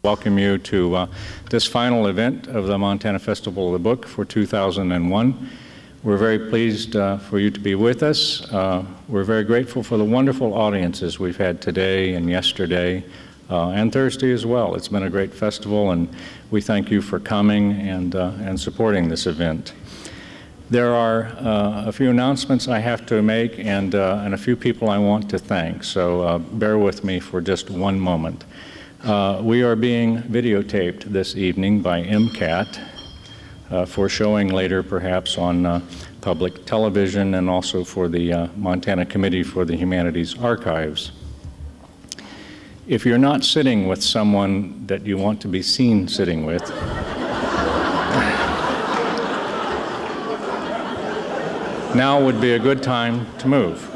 Welcome you to this final event of the Montana Festival of the Book for 2001. We're very pleased for you to be with us. We're very grateful for the wonderful audiences we've had today and yesterday and Thursday as well. It's been a great festival, and we thank you for coming and supporting this event. There are a few announcements I have to make and a few people I want to thank, so bear with me for just one moment. We are being videotaped this evening by MCAT for showing later perhaps on public television, and also for the Montana Committee for the Humanities Archives. If you're not sitting with someone that you want to be seen sitting with, now would be a good time to move.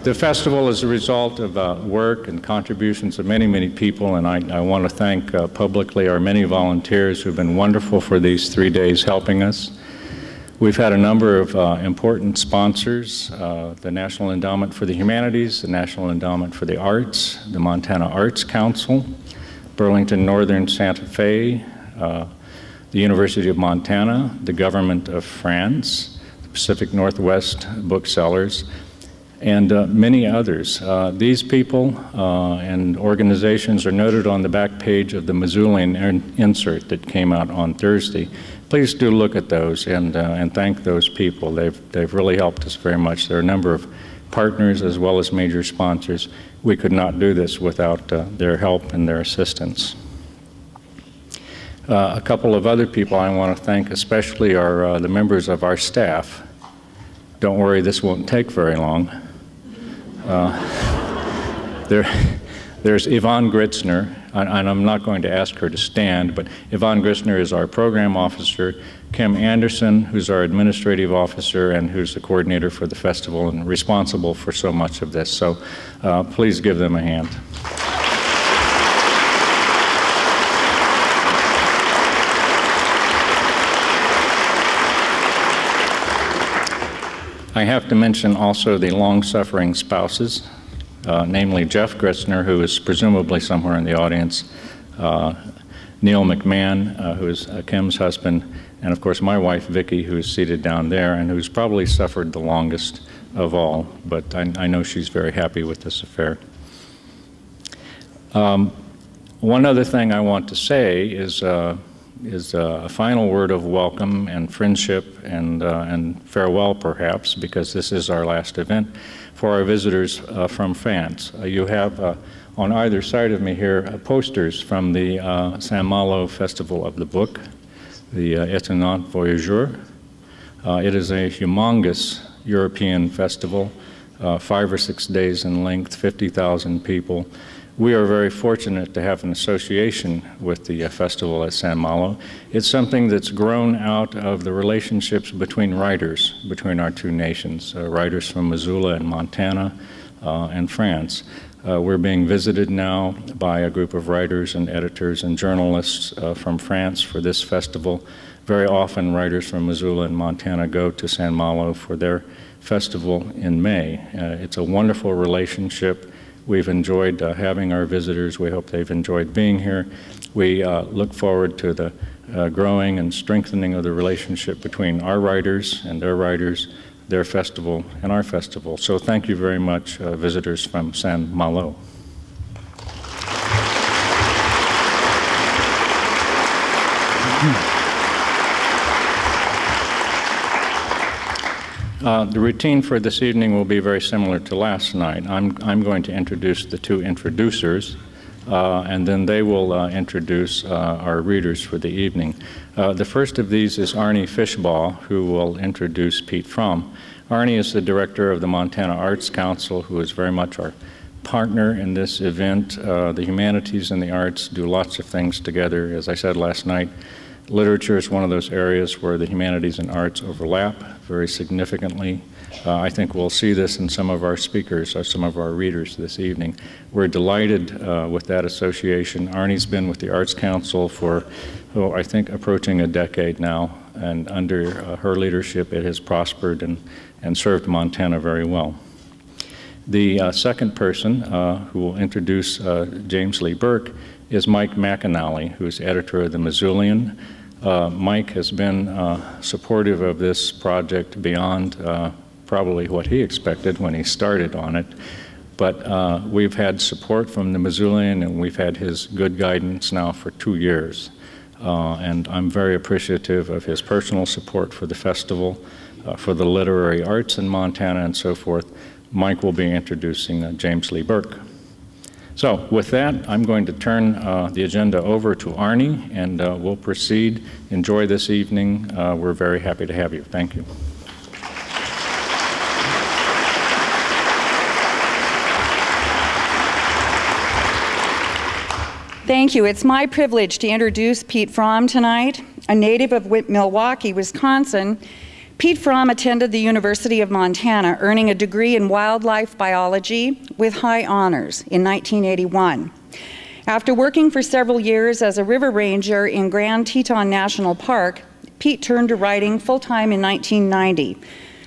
The festival is a result of work and contributions of many, many people, and I want to thank publicly our many volunteers who've been wonderful for these 3 days helping us. We've had a number of important sponsors, the National Endowment for the Humanities, the National Endowment for the Arts, the Montana Arts Council, Burlington Northern Santa Fe, the University of Montana, the Government of France, the Pacific Northwest Booksellers, and many others. These people and organizations are noted on the back page of the Missoulian insert that came out on Thursday. Please do look at those and thank those people. They've really helped us very much. There are a number of partners as well as major sponsors. We could not do this without their help and their assistance. A couple of other people I want to thank especially are the members of our staff. Don't worry, this won't take very long. There's Yvonne Gritzner, and I'm not going to ask her to stand, but Yvonne Gritzner is our program officer, Kim Anderson, who's our administrative officer and who's the coordinator for the festival and responsible for so much of this. So please give them a hand. I have to mention also the long-suffering spouses, namely Jeff Gritzner, who is presumably somewhere in the audience, Neil McMahon, who is Kim's husband, and of course my wife Vicki, who is seated down there and who's probably suffered the longest of all, but I know she's very happy with this affair. One other thing I want to say is a final word of welcome and friendship and farewell, perhaps, because this is our last event, for our visitors from France. You have on either side of me here posters from the Saint-Malo Festival of the Book, the Étonnant Voyageur. It is a humongous European festival, 5 or 6 days in length, 50,000 people. We are very fortunate to have an association with the festival at Saint-Malo. It's something that's grown out of the relationships between writers, between our two nations, writers from Missoula and Montana and France. We're being visited now by a group of writers and editors and journalists from France for this festival. Very often writers from Missoula and Montana go to Saint-Malo for their festival in May. It's a wonderful relationship. We've enjoyed having our visitors. We hope they've enjoyed being here. We look forward to the growing and strengthening of the relationship between our writers and their writers, their festival and our festival. So thank you very much, visitors from Saint-Malo. The routine for this evening will be very similar to last night. I'm going to introduce the two introducers, and then they will introduce our readers for the evening. The first of these is Arnie Fishbaugh, who will introduce Pete Fromm. Arnie is the director of the Montana Arts Council, who is very much our partner in this event. The humanities and the arts do lots of things together. As I said last night, literature is one of those areas where the humanities and arts overlap very significantly. I think we'll see this in some of our speakers, or some of our readers this evening. We're delighted with that association. Arnie's been with the Arts Council for, I think, approaching a decade now, and under her leadership it has prospered and served Montana very well. The second person who will introduce James Lee Burke is Mike McAnally, who's editor of the Missoulian. Mike has been supportive of this project beyond probably what he expected when he started on it. But we've had support from the Missoulian, and we've had his good guidance now for 2 years. And I'm very appreciative of his personal support for the festival, for the literary arts in Montana, and so forth. Mike will be introducing James Lee Burke. So with that, I'm going to turn the agenda over to Arnie, and we'll proceed. Enjoy this evening. We're very happy to have you. Thank you. Thank you. It's my privilege to introduce Pete Fromm tonight. A native of Milwaukee, Wisconsin, Pete Fromm attended the University of Montana, earning a degree in wildlife biology with high honors in 1981. After working for several years as a river ranger in Grand Teton National Park, Pete turned to writing full-time in 1990,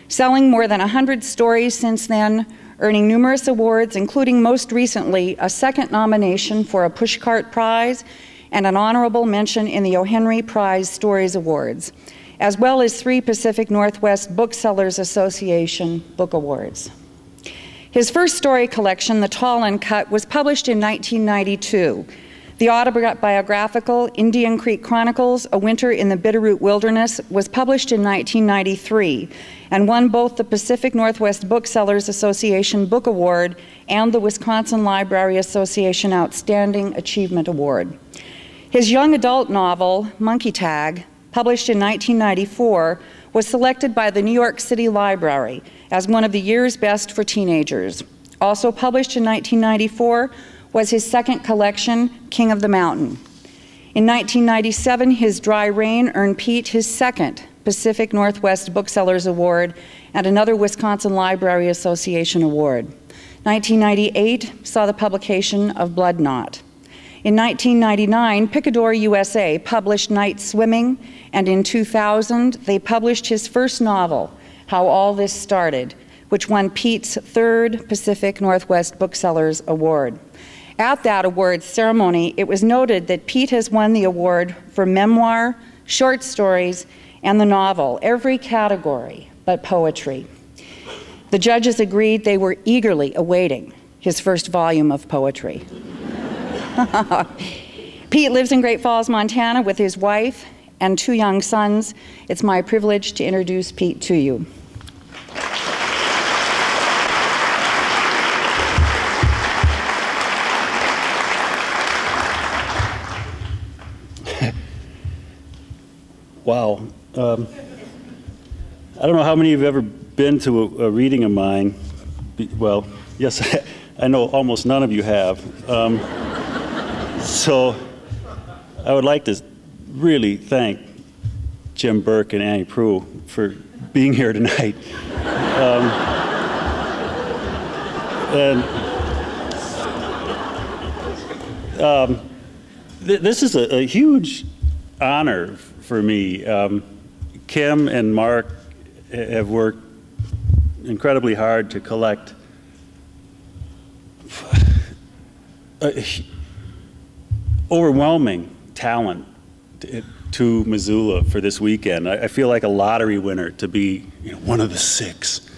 selling more than 100 stories since then, earning numerous awards, including most recently a second nomination for a Pushcart Prize and an honorable mention in the O. Henry Prize Stories Awards, as well as 3 Pacific Northwest Booksellers Association Book Awards. His first story collection, The Tall and Cut, was published in 1992. The autobiographical Indian Creek Chronicles, A Winter in the Bitterroot Wilderness, was published in 1993 and won both the Pacific Northwest Booksellers Association Book Award and the Wisconsin Library Association Outstanding Achievement Award. His young adult novel, Monkey Tag, published in 1994, was selected by the New York City Library as one of the year's best for teenagers. Also published in 1994 was his second collection, King of the Mountain. In 1997, his Dry Rain earned Pete his second Pacific Northwest Booksellers Award and another Wisconsin Library Association Award. 1998 saw the publication of Blood Knot. In 1999, Picador USA published Night Swimming, and in 2000, they published his first novel, How All This Started, which won Pete's third Pacific Northwest Booksellers Award. At that awards ceremony, it was noted that Pete has won the award for memoir, short stories, and the novel, every category but poetry. The judges agreed they were eagerly awaiting his first volume of poetry. Pete lives in Great Falls, Montana with his wife and 2 young sons. It's my privilege to introduce Pete to you. Wow. I don't know how many of you have ever been to a reading of mine. Well, yes, I know almost none of you have. So I would like to really thank Jim Burke and Annie Proulx for being here tonight. This is a huge honor for me. Kim and Mark have worked incredibly hard to collect overwhelming talent to Missoula for this weekend. I feel like a lottery winner to be one of the 6.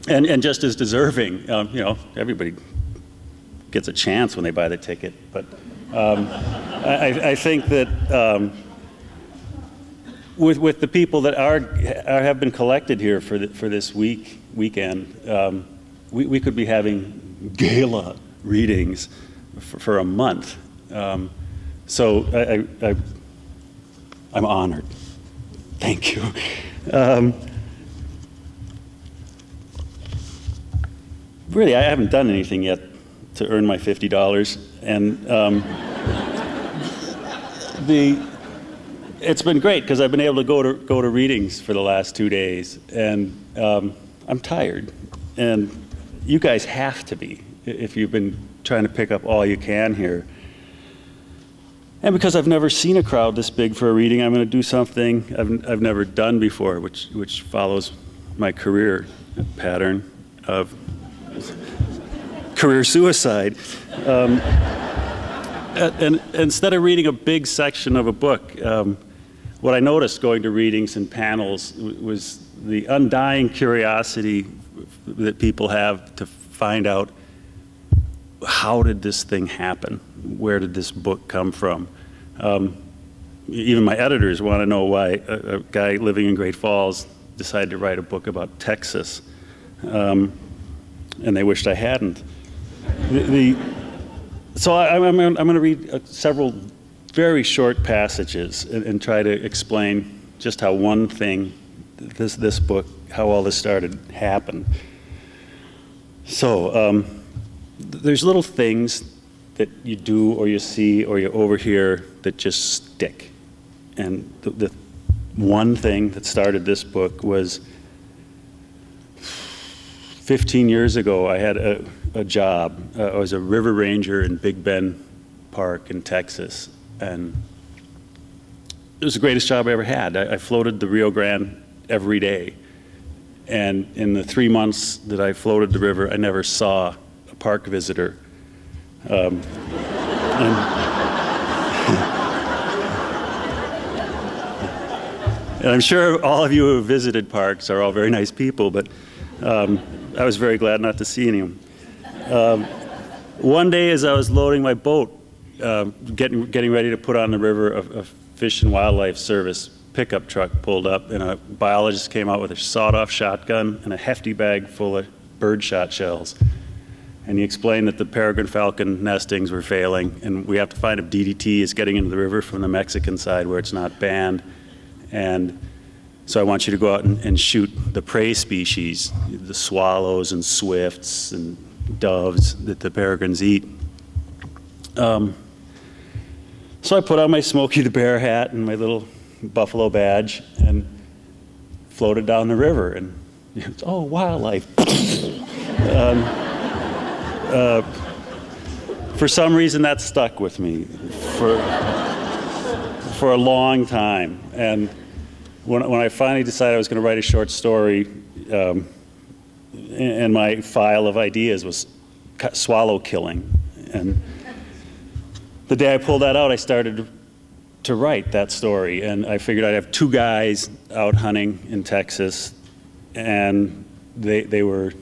And just as deserving. Everybody gets a chance when they buy the ticket, but I think that with the people that have been collected here for this weekend, we could be having gala readings for a month. So I'm honored. Thank you. Really, I haven't done anything yet to earn my $50, and it's been great because I've been able to go to readings for the last 2 days, and I'm tired, and you guys have to be if you've been trying to pick up all you can here. And because I've never seen a crowd this big for a reading, I'm going to do something I've never done before, which follows my career pattern. career suicide. And instead of reading a big section of a book, what I noticed going to readings and panels was the undying curiosity that people have to find out, how did this thing happen? Where did this book come from? Even my editors want to know why a guy living in Great Falls decided to write a book about Texas, and they wished I hadn't. So I'm going to read several very short passages and try to explain just how one thing, this book, how all this started, happened. So there's little things that you do or you see or you overhear that just stick. And the one thing that started this book was 15 years ago, I had a job. I was a river ranger in Big Bend Park in Texas. And it was the greatest job I ever had. I floated the Rio Grande every day. And in the 3 months that I floated the river, I never saw a park visitor. And I'm sure all of you who have visited parks are all very nice people, but I was very glad not to see any of them. One day as I was loading my boat, getting ready to put on the river, a Fish and Wildlife Service pickup truck pulled up, and a biologist came out with a sawed-off shotgun and a hefty bag full of birdshot shells. And he explained that the peregrine falcon nestings were failing, and we have to find if DDT is getting into the river from the Mexican side where it's not banned. And so I want you to go out and shoot the prey species, the swallows and swifts and doves that the peregrines eat. So I put on my Smokey the Bear hat and my little buffalo badge and floated down the river, and oh, wildlife. For some reason that stuck with me for a long time. And when I finally decided I was going to write a short story, and my file of ideas was swallow killing. And the day I pulled that out, I started to write that story. And I figured I'd have two guys out hunting in Texas, and they were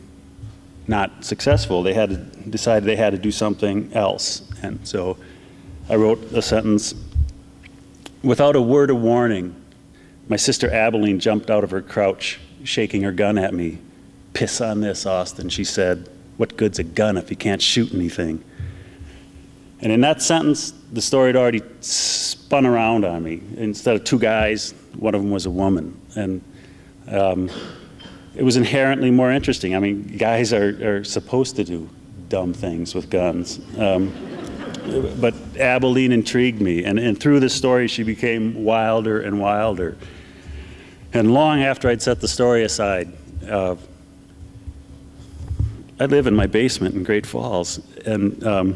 not successful. They had to decide they had to do something else. And so I wrote a sentence: without a word of warning, my sister Abilene jumped out of her crouch, shaking her gun at me. "Piss on this, Austin," she said. "What good's a gun if you can't shoot anything?" And in that sentence, the story had already spun around on me. Instead of two guys, one of them was a woman. And it was inherently more interesting. I mean, guys are supposed to do dumb things with guns. But Abilene intrigued me. And through this story, she became wilder and wilder. And long after I'd set the story aside, I live in my basement in Great Falls, and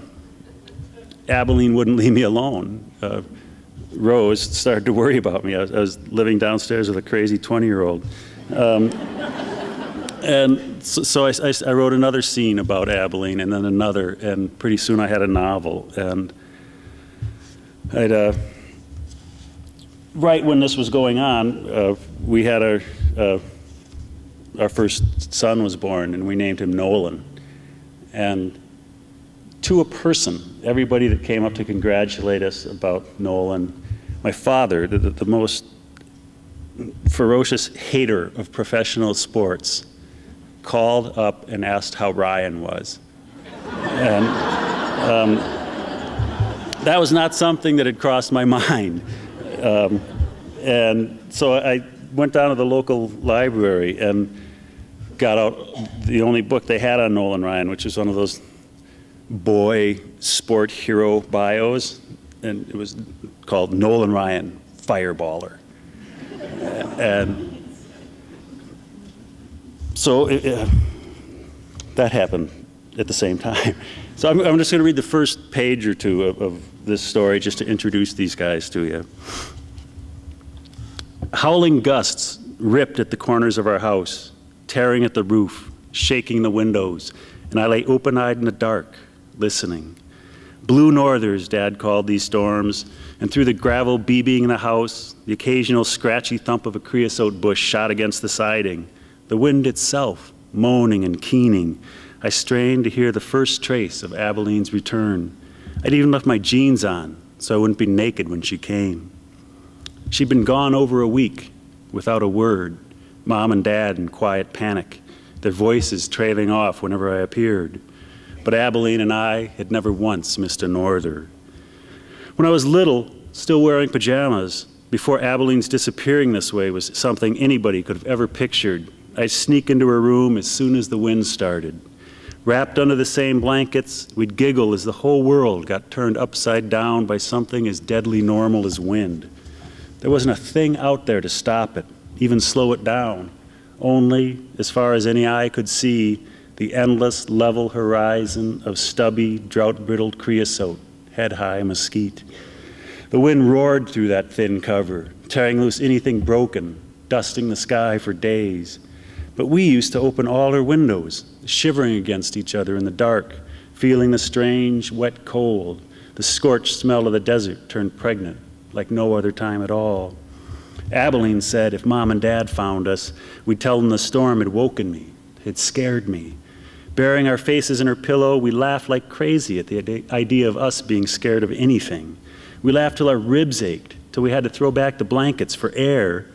Abilene wouldn't leave me alone. Rose started to worry about me. I was living downstairs with a crazy 20-year-old. And so I wrote another scene about Abilene, and then another, and pretty soon I had a novel. And right when this was going on, we had our first son was born, and we named him Nolan. And to a person, everybody that came up to congratulate us about Nolan, my father, the most ferocious hater of professional sports, called up and asked how Ryan was. And that was not something that had crossed my mind. And so I went down to the local library and got out the only book they had on Nolan Ryan, which was one of those boy sport hero bios, and it was called Nolan Ryan, Fireballer. And so that happened at the same time. So I'm just going to read the first page or two of this story just to introduce these guys to you. Howling gusts ripped at the corners of our house, tearing at the roof, shaking the windows, and I lay open-eyed in the dark, listening. Blue northers, Dad called these storms, and through the gravel beating in the house, the occasional scratchy thump of a creosote bush shot against the siding, the wind itself moaning and keening, I strained to hear the first trace of Abilene's return. I'd even left my jeans on, so I wouldn't be naked when she came. She'd been gone over a week, without a word, Mom and Dad in quiet panic, their voices trailing off whenever I appeared. But Abilene and I had never once missed a norther. When I was little, still wearing pajamas, before Abilene's disappearing this way was something anybody could have ever pictured, I'd sneak into her room as soon as the wind started. Wrapped under the same blankets, we'd giggle as the whole world got turned upside down by something as deadly normal as wind. There wasn't a thing out there to stop it, even slow it down. Only, as far as any eye could see, the endless level horizon of stubby, drought-brittled creosote, head-high mesquite. The wind roared through that thin cover, tearing loose anything broken, dusting the sky for days. But we used to open all her windows, shivering against each other in the dark, feeling the strange, wet cold, the scorched smell of the desert turned pregnant, like no other time at all. Abilene said if Mom and Dad found us, we'd tell them the storm had woken me, had scared me. Burying our faces in her pillow, we laughed like crazy at the idea of us being scared of anything. We laughed till our ribs ached, till we had to throw back the blankets for air.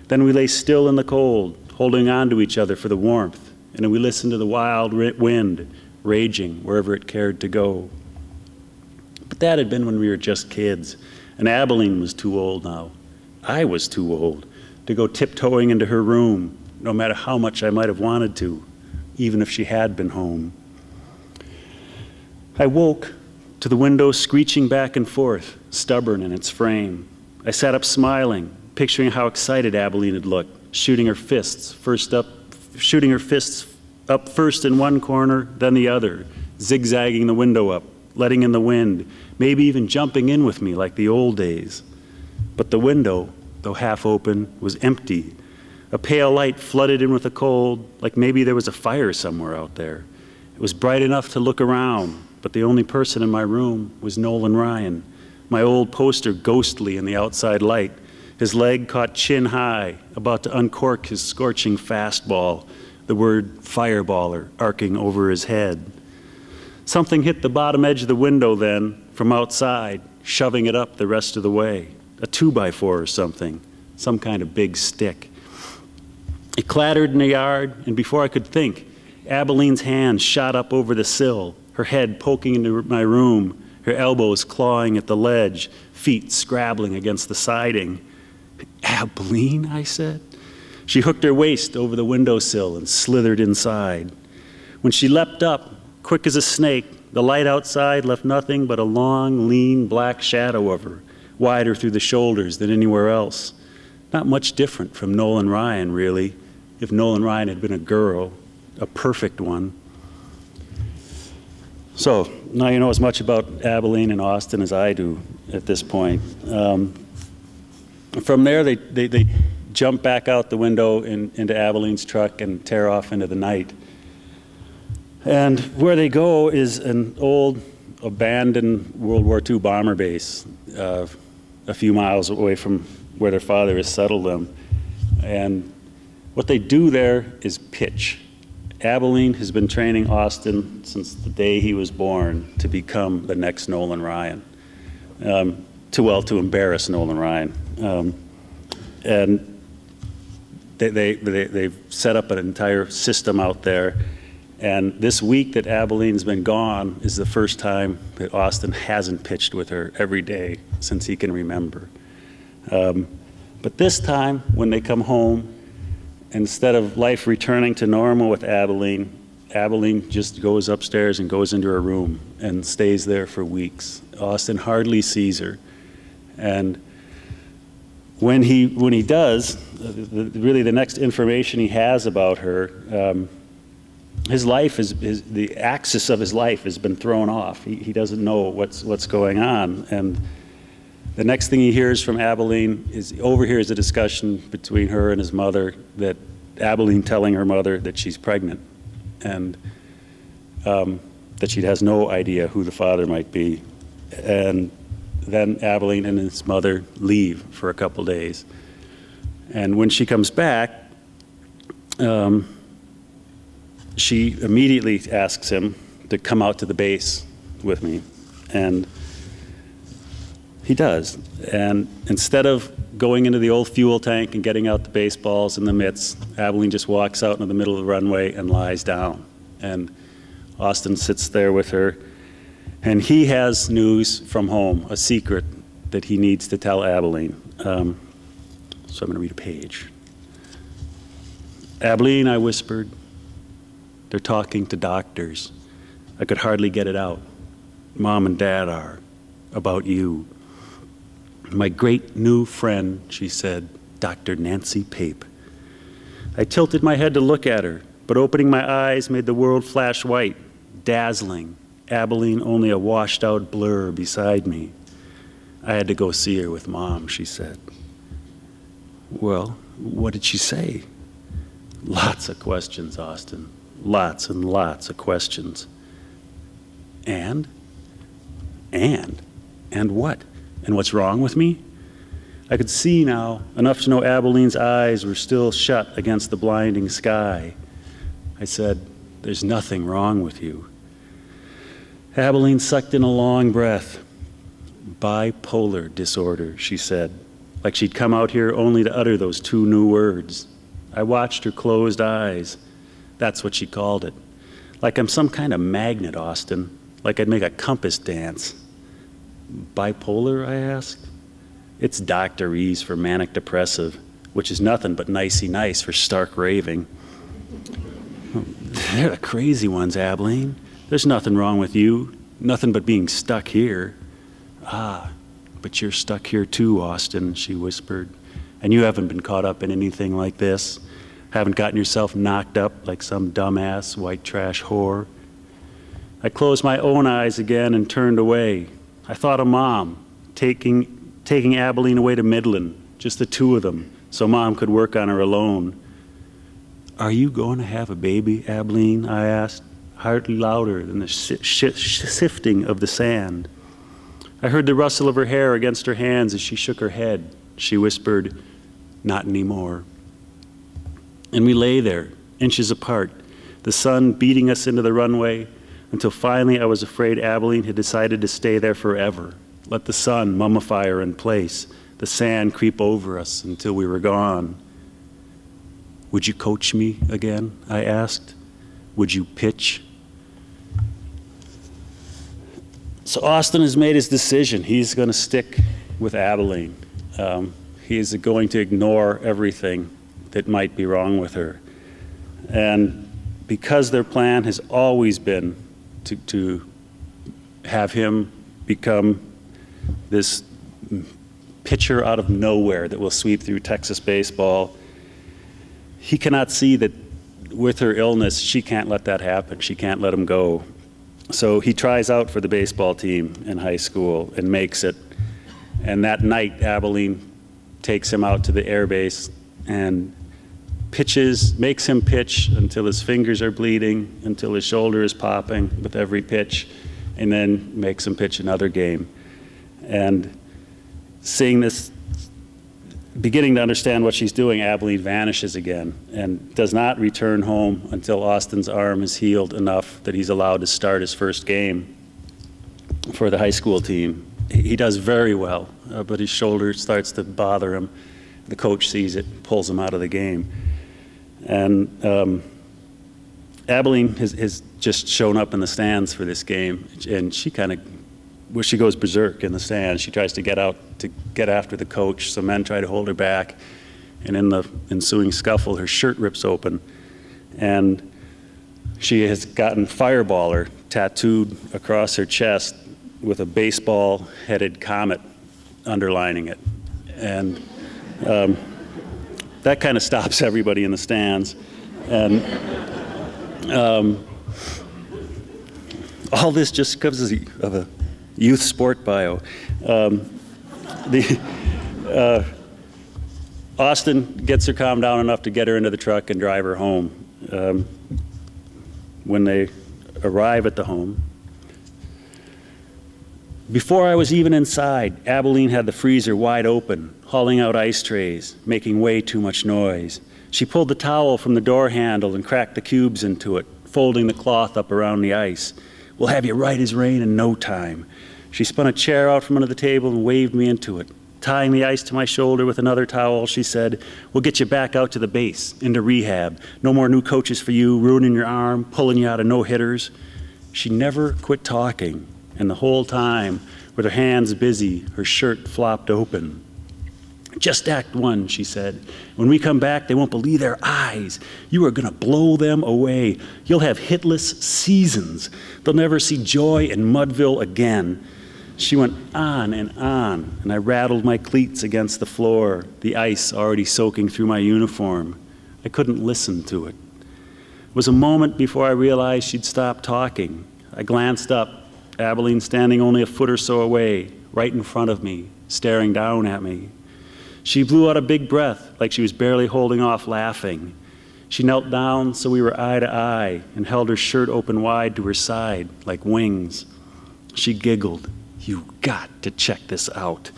Then we lay still in the cold, holding on to each other for the warmth, and then we listened to the wild wind raging wherever it cared to go. But that had been when we were just kids, and Abilene was too old now. I was too old to go tiptoeing into her room, no matter how much I might have wanted to, even if she had been home. I woke to the window screeching back and forth, stubborn in its frame. I sat up smiling, picturing how excited Abilene had looked, shooting her fists up first in one corner, then the other, zigzagging the window up, letting in the wind, maybe even jumping in with me like the old days. But the window, though half open, was empty. A pale light flooded in with the cold, like maybe there was a fire somewhere out there. It was bright enough to look around, but the only person in my room was Nolan Ryan, my old poster ghostly in the outside light, his leg caught chin high, about to uncork his scorching fastball, the word fireballer arcing over his head. Something hit the bottom edge of the window then, from outside, shoving it up the rest of the way. A 2x4 or something, some kind of big stick. It clattered in the yard, and before I could think, Abilene's hand shot up over the sill, her head poking into my room, her elbows clawing at the ledge, feet scrabbling against the siding. "Abilene," I said. She hooked her waist over the windowsill and slithered inside. When she leapt up, quick as a snake, the light outside left nothing but a long, lean, black shadow of her, wider through the shoulders than anywhere else. Not much different from Nolan Ryan, really, if Nolan Ryan had been a girl, a perfect one. So, now you know as much about Abilene and Austin as I do at this point. From there, they jump back out the window into Abilene's truck and tear off into the night. And where they go is an old, abandoned World War II bomber base a few miles away from where their father has settled them. And what they do there is pitch. Abilene has been training Austin since the day he was born to become the next Nolan Ryan. Too well to embarrass Nolan Ryan. And they've set up an entire system out there. And this week that Abilene's been gone is the first time that Austin hasn't pitched with her every day since he can remember. But this time, when they come home, instead of life returning to normal with Abilene, Abilene just goes upstairs and goes into her room and stays there for weeks. Austin hardly sees her. And when he does, really the next information he has about her, his life the axis of his life has been thrown off. He doesn't know what's going on. And the next thing he hears from Abilene overhears a discussion between her and his mother, that Abilene telling her mother that she's pregnant. and that she has no idea who the father might be. And then Abilene and his mother leave for a couple days. And when she comes back, she immediately asks him to come out to the base with me. And he does. And instead of going into the old fuel tank and getting out the baseballs and the mitts, Abilene just walks out into the middle of the runway and lies down. And Austin sits there with her. And he has news from home, a secret that he needs to tell Abilene. So I'm going to read a page. Abilene, I whispered, they're talking to doctors. I could hardly get it out. Mom and Dad are, about you. My great new friend, she said, Dr. Nancy Pape. I tilted my head to look at her, but opening my eyes made the world flash white, dazzling. Abilene only a washed-out blur beside me. I had to go see her with Mom, she said. Well, what did she say? Lots of questions, Austin. Lots and lots of questions. And what? And what's wrong with me? I could see now, enough to know Abilene's eyes were still shut against the blinding sky. I said, there's nothing wrong with you. Abilene sucked in a long breath. Bipolar disorder, she said, like she'd come out here only to utter those two new words. I watched her closed eyes. That's what she called it. Like I'm some kind of magnet, Austin. Like I'd make a compass dance. Bipolar, I asked? It's doctorese for manic depressive, which is nothing but nicey nice for stark raving. They're the crazy ones, Abilene. There's nothing wrong with you, nothing but being stuck here. Ah, but you're stuck here too, Austin, she whispered. And you haven't been caught up in anything like this. Haven't gotten yourself knocked up like some dumbass white trash whore. I closed my own eyes again and turned away. I thought of Mom, taking Abilene away to Midland, just the two of them, so Mom could work on her alone. Are you going to have a baby, Abilene? I asked, hardly louder than the sifting of the sand. I heard the rustle of her hair against her hands as she shook her head. She whispered, not anymore. And we lay there, inches apart, the sun beating us into the runway, until finally I was afraid Abilene had decided to stay there forever. Let the sun mummify her in place, the sand creep over us until we were gone. Would you coach me again? I asked. Would you pitch? So Austin has made his decision. He's going to stick with Abilene. He is going to ignore everything that might be wrong with her. And because their plan has always been to have him become this pitcher out of nowhere that will sweep through Texas baseball, he cannot see that with her illness, she can't let that happen. She can't let him go. So he tries out for the baseball team in high school and makes it. And that night, Abilene takes him out to the air base and makes him pitch until his fingers are bleeding, until his shoulder is popping with every pitch, and then makes him pitch another game. And seeing this, beginning to understand what she's doing, Abilene vanishes again and does not return home until Austin's arm is healed enough that he's allowed to start his first game for the high school team. He does very well, but his shoulder starts to bother him. The coach sees it, pulls him out of the game. And Abilene has just shown up in the stands for this game, and she kind of, well, she goes berserk in the stands. She tries to get out to get after the coach. Some men try to hold her back, and in the ensuing scuffle, her shirt rips open, and she has gotten Fireballer tattooed across her chest with a baseball-headed comet underlining it. And that kind of stops everybody in the stands. And all this just comes of a youth sport bio. Austin gets her calmed down enough to get her into the truck and drive her home. when they arrive at the home. Before I was even inside, Abilene had the freezer wide open, hauling out ice trays, making way too much noise. She pulled the towel from the door handle and cracked the cubes into it, folding the cloth up around the ice. "We'll have you right as rain in no time." She spun a chair out from under the table and waved me into it. Tying the ice to my shoulder with another towel, she said, "We'll get you back out to the base, into rehab. No more new coaches for you, ruining your arm, pulling you out of no-hitters." She never quit talking, and the whole time, with her hands busy, her shirt flopped open. "Just act one," she said. "When we come back, they won't believe their eyes. You are going to blow them away. You'll have hitless seasons. They'll never see joy in Mudville again." She went on, and I rattled my cleats against the floor, the ice already soaking through my uniform. I couldn't listen to it. It was a moment before I realized she'd stopped talking. I glanced up, Abilene standing only a foot or so away, right in front of me, staring down at me. She blew out a big breath, like she was barely holding off laughing. She knelt down so we were eye to eye and held her shirt open wide to her side, like wings. She giggled. "You got to check this out."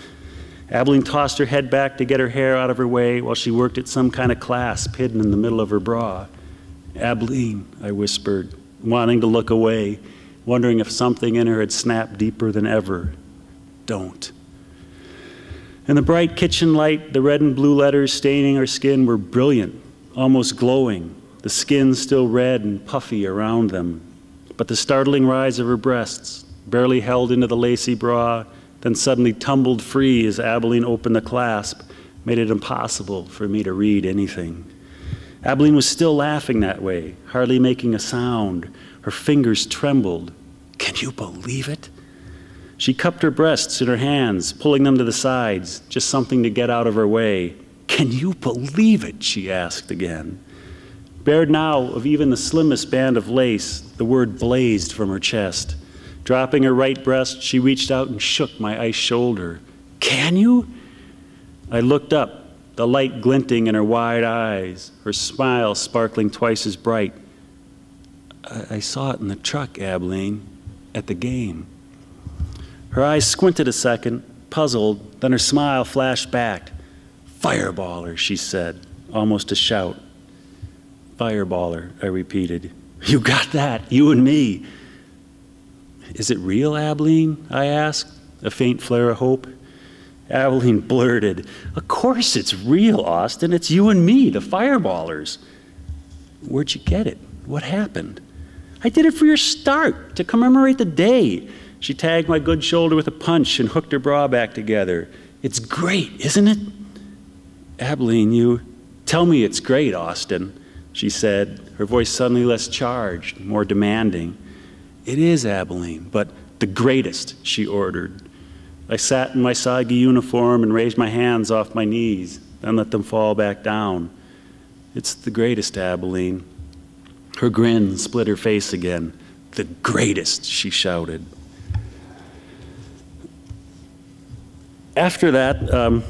Abilene tossed her head back to get her hair out of her way while she worked at some kind of clasp hidden in the middle of her bra. "Abilene," I whispered, wanting to look away, wondering if something in her had snapped deeper than ever. "Don't." In the bright kitchen light, the red and blue letters staining her skin were brilliant, almost glowing, the skin still red and puffy around them. But the startling rise of her breasts, barely held into the lacy bra, then suddenly tumbled free as Abilene opened the clasp, made it impossible for me to read anything. Abilene was still laughing that way, hardly making a sound. Her fingers trembled. Can you believe it? She cupped her breasts in her hands, pulling them to the sides, just something to get out of her way. "Can you believe it?" she asked again. Bared now of even the slimmest band of lace, the word blazed from her chest. Dropping her right breast, she reached out and shook my ice shoulder. "Can you?" I looked up, the light glinting in her wide eyes, her smile sparkling twice as bright. I saw it in the truck, Abilene, at the game." Her eyes squinted a second, puzzled, then her smile flashed back. "Fireballer," she said, almost a shout. "Fireballer," I repeated. "You got that, you and me." "Is it real, Abilene?" I asked, a faint flare of hope. Abilene blurted, "Of course it's real, Austin. It's you and me, the Fireballers." "Where'd you get it? What happened?" "I did it for your start, to commemorate the day." She tagged my good shoulder with a punch and hooked her bra back together. "It's great, isn't it?" "Abilene, you..." "Tell me it's great, Austin," she said, her voice suddenly less charged, more demanding. "It is, Abilene, but the greatest," she ordered. I sat in my soggy uniform and raised my hands off my knees, then let them fall back down. "It's the greatest, Abilene." Her grin split her face again. "The greatest," she shouted. After that,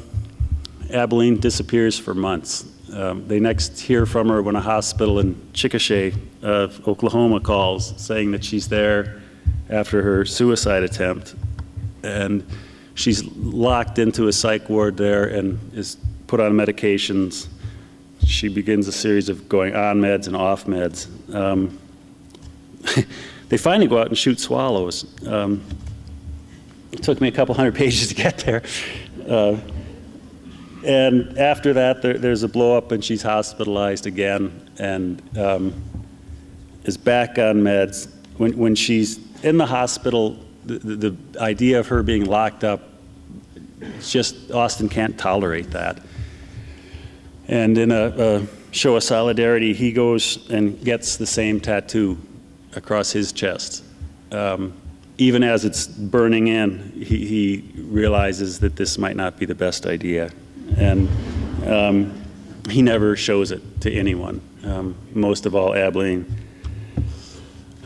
Abilene disappears for months. They next hear from her when a hospital in Chickasha, Oklahoma calls, saying that she's there after her suicide attempt. And she's locked into a psych ward there and is put on medications. She begins a series of going on meds and off meds. They finally go out and shoot swallows. It took me a couple hundred pages to get there. And after that, there's a blow up and she's hospitalized again and is back on meds. When she's in the hospital, the idea of her being locked up, it's just, Austin can't tolerate that. And in a show of solidarity, he goes and gets the same tattoo across his chest. Even as it's burning in, he realizes that this might not be the best idea. And he never shows it to anyone, most of all Abilene.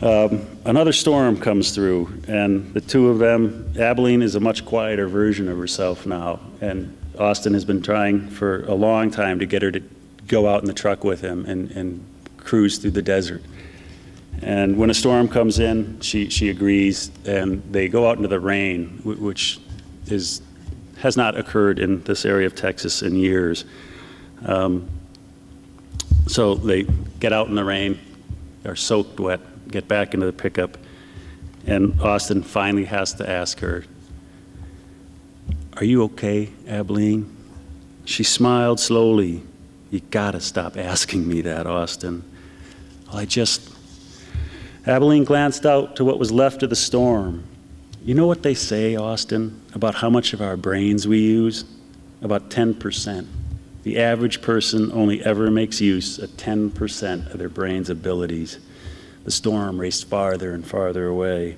Another storm comes through, and the two of them, Abilene is a much quieter version of herself now, and Austin has been trying for a long time to get her to go out in the truck with him and cruise through the desert. And when a storm comes in, she agrees, and they go out into the rain, which has not occurred in this area of Texas in years. So they get out in the rain, are soaked wet, get back into the pickup, and Austin finally has to ask her, "Are you okay, Abilene?" She smiled slowly. "You gotta stop asking me that, Austin." Well, Abilene glanced out to what was left of the storm. "You know what they say, Austin, about how much of our brains we use? About 10%. The average person only ever makes use of 10% of their brain's abilities." The storm raced farther and farther away.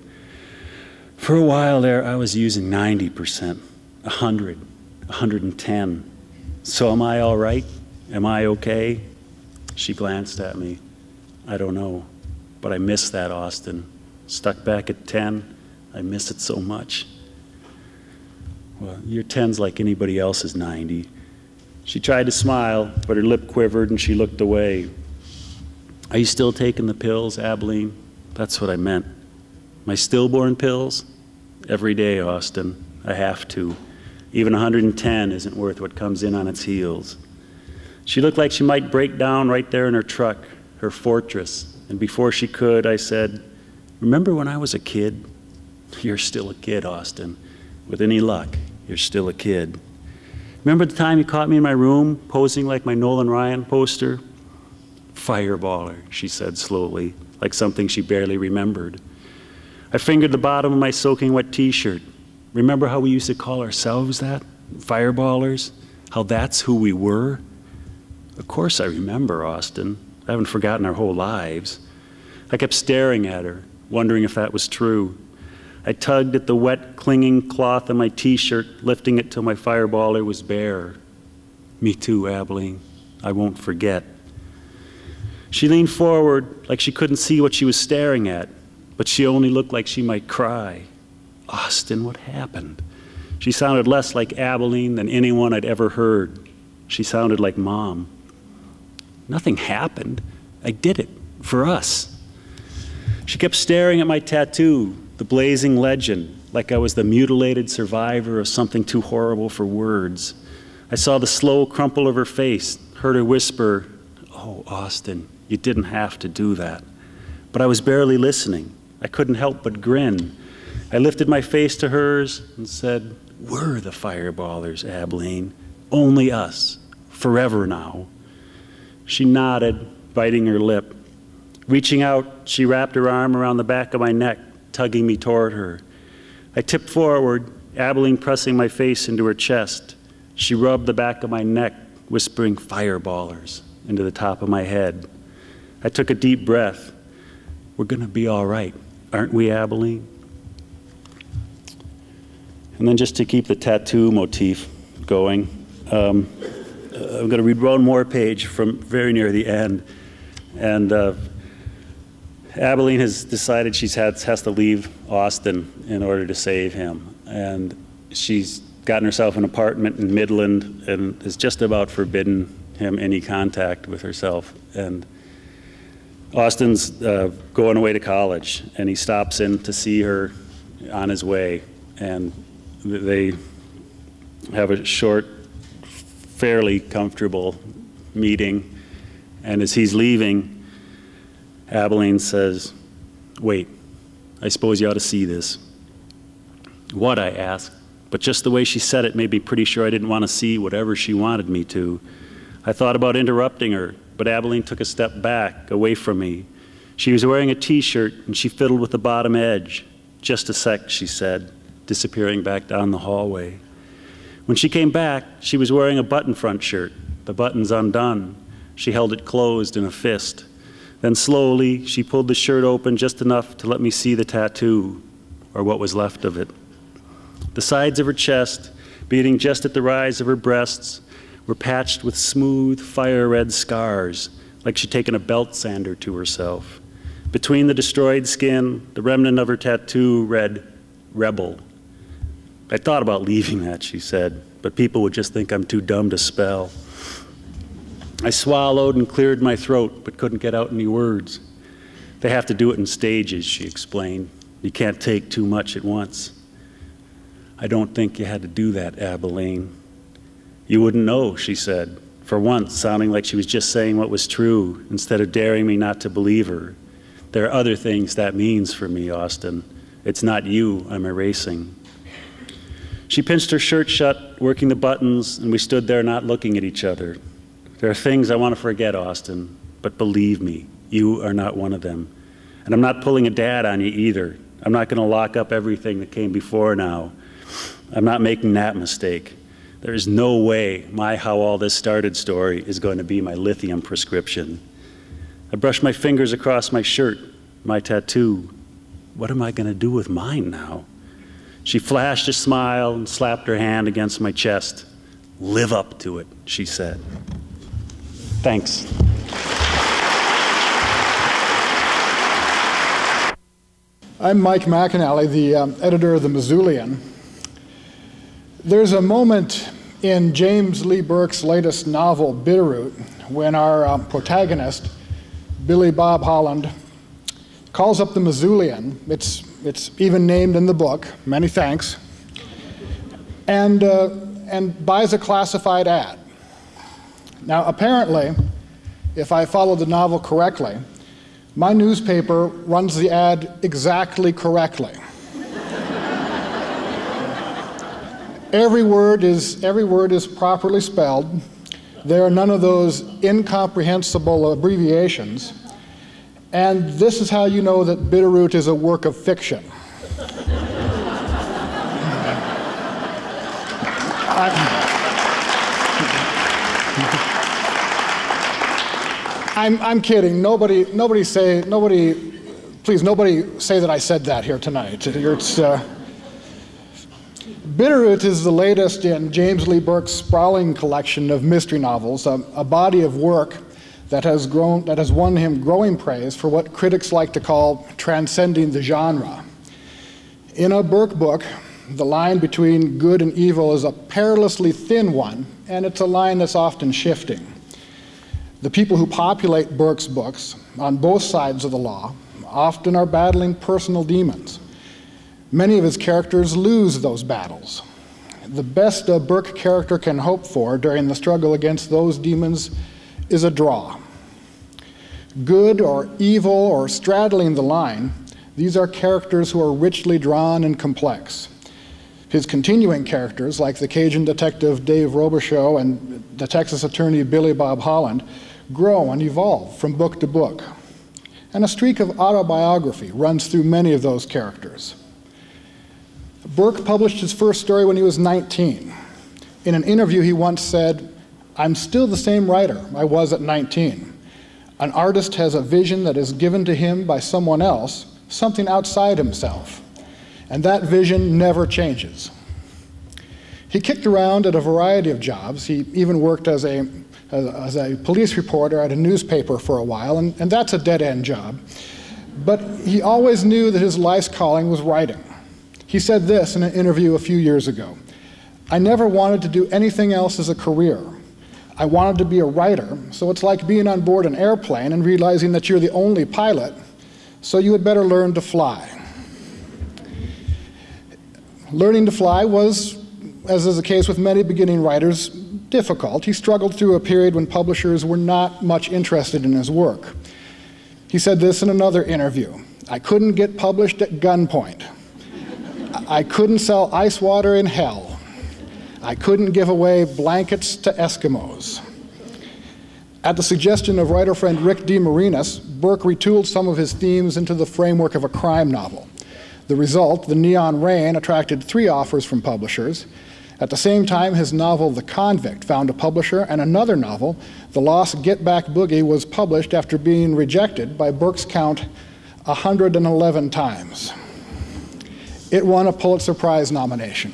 For a while there, I was using 90%, 100, 110. "So am I all right? Am I okay?" She glanced at me. "I don't know, but I miss that, Austin. Stuck back at 10, I miss it so much." "Well, your 10's like anybody else's 90. She tried to smile, but her lip quivered and she looked away. "Are you still taking the pills, Abilene?" "That's what I meant." "My stillborn pills?" "Every day, Austin. I have to. Even 110 isn't worth what comes in on its heels." She looked like she might break down right there in her truck, her fortress. And before she could, I said, "Remember when I was a kid?" "You're still a kid, Austin. With any luck, you're still a kid." "Remember the time you caught me in my room, posing like my Nolan Ryan poster?" "Fireballer," she said slowly, like something she barely remembered. I fingered the bottom of my soaking wet t-shirt. "Remember how we used to call ourselves that? Fireballers? How that's who we were?" "Of course I remember, Austin. I haven't forgotten our whole lives." I kept staring at her, wondering if that was true. I tugged at the wet, clinging cloth of my t-shirt, lifting it till my fireballer was bare. "Me too, Abilene. I won't forget." She leaned forward like she couldn't see what she was staring at, but she only looked like she might cry. "Austin, what happened?" She sounded less like Abilene than anyone I'd ever heard. She sounded like Mom. "Nothing happened. I did it for us." She kept staring at my tattoo, the blazing legend, like I was the mutilated survivor of something too horrible for words. I saw the slow crumple of her face, heard her whisper, "Oh, Austin, you didn't have to do that." But I was barely listening. I couldn't help but grin. I lifted my face to hers and said, "We're the fireballers, Abilene. Only us. Forever now." She nodded, biting her lip. Reaching out, she wrapped her arm around the back of my neck, tugging me toward her. I tipped forward, Abilene pressing my face into her chest. She rubbed the back of my neck, whispering "fireballers" into the top of my head. I took a deep breath. "We're going to be all right, aren't we, Abilene?" And then just to keep the tattoo motif going, I'm going to read one more page from very near the end. And Abilene has decided she has to leave Austin in order to save him. And she's gotten herself an apartment in Midland and has just about forbidden him any contact with herself. And Austin's going away to college, and he stops in to see her on his way. And they have a short, fairly comfortable meeting. And as he's leaving, Abilene says, "Wait, I suppose you ought to see this." "What?" I asked, but just the way she said it made me pretty sure I didn't want to see whatever she wanted me to. I thought about interrupting her, but Abilene took a step back, away from me. She was wearing a t-shirt, and she fiddled with the bottom edge. "Just a sec," she said, disappearing back down the hallway. When she came back, she was wearing a button-front shirt, the buttons undone. She held it closed in a fist. Then slowly, she pulled the shirt open just enough to let me see the tattoo, or what was left of it. The sides of her chest, beating just at the rise of her breasts, were patched with smooth, fire-red scars, like she'd taken a belt sander to herself. Between the destroyed skin, the remnant of her tattoo read, "Rebel." "I thought about leaving that," she said, "but people would just think I'm too dumb to spell." I swallowed and cleared my throat, but couldn't get out any words. They have to do it in stages, she explained. You can't take too much at once. I don't think you had to do that, Abilene. You wouldn't know, she said, for once sounding like she was just saying what was true instead of daring me not to believe her. There are other things that means for me, Austin. It's not you I'm erasing. She pinched her shirt shut, working the buttons, and we stood there not looking at each other. There are things I want to forget, Austin, but believe me, you are not one of them. And I'm not pulling a dad on you either. I'm not going to lock up everything that came before now. I'm not making that mistake. There is no way my How All This Started story is going to be my lithium prescription. I brushed my fingers across my shirt, my tattoo. What am I going to do with mine now? She flashed a smile and slapped her hand against my chest. Live up to it, she said. Thanks. I'm Mike McAnally, the editor of the Missoulian. There's a moment in James Lee Burke's latest novel, Bitterroot, when our protagonist, Billy Bob Holland, calls up the Missoulian. It's even named in the book, many thanks, and buys a classified ad. Now, apparently, if I follow the novel correctly, my newspaper runs the ad exactly correctly. Every word is properly spelled. There are none of those incomprehensible abbreviations. And this is how you know that Bitterroot is a work of fiction. I'm kidding. Nobody say that I said that here tonight. Bitterroot is the latest in James Lee Burke's sprawling collection of mystery novels, a body of work that has won him growing praise for what critics like to call transcending the genre. In a Burke book, the line between good and evil is a perilously thin one, and it's a line that's often shifting. The people who populate Burke's books, on both sides of the law, often are battling personal demons. Many of his characters lose those battles. The best a Burke character can hope for during the struggle against those demons is a draw. Good or evil or straddling the line, these are characters who are richly drawn and complex. His continuing characters, like the Cajun detective Dave Robichaux and the Texas attorney Billy Bob Holland, grow and evolve from book to book. And a streak of autobiography runs through many of those characters. Burke published his first story when he was 19. In an interview, he once said, "I'm still the same writer I was at 19. An artist has a vision that is given to him by someone else, something outside himself, and that vision never changes." He kicked around at a variety of jobs. He even worked as a police reporter at a newspaper for a while, and that's a dead-end job. But he always knew that his life's calling was writing. He said this in an interview a few years ago: "I never wanted to do anything else as a career. I wanted to be a writer, so it's like being on board an airplane and realizing that you're the only pilot, so you had better learn to fly." Learning to fly was, as is the case with many beginning writers, difficult. He struggled through a period when publishers were not much interested in his work. He said this in another interview: "I couldn't get published at gunpoint. I couldn't sell ice water in hell. I couldn't give away blankets to Eskimos." At the suggestion of writer friend Rick DeMarinis, Burke retooled some of his themes into the framework of a crime novel. The result, The Neon Rain, attracted 3 offers from publishers. At the same time, his novel The Convict found a publisher, and another novel, The Lost Get Back Boogie, was published after being rejected by Burke's count 111 times. It won a Pulitzer Prize nomination.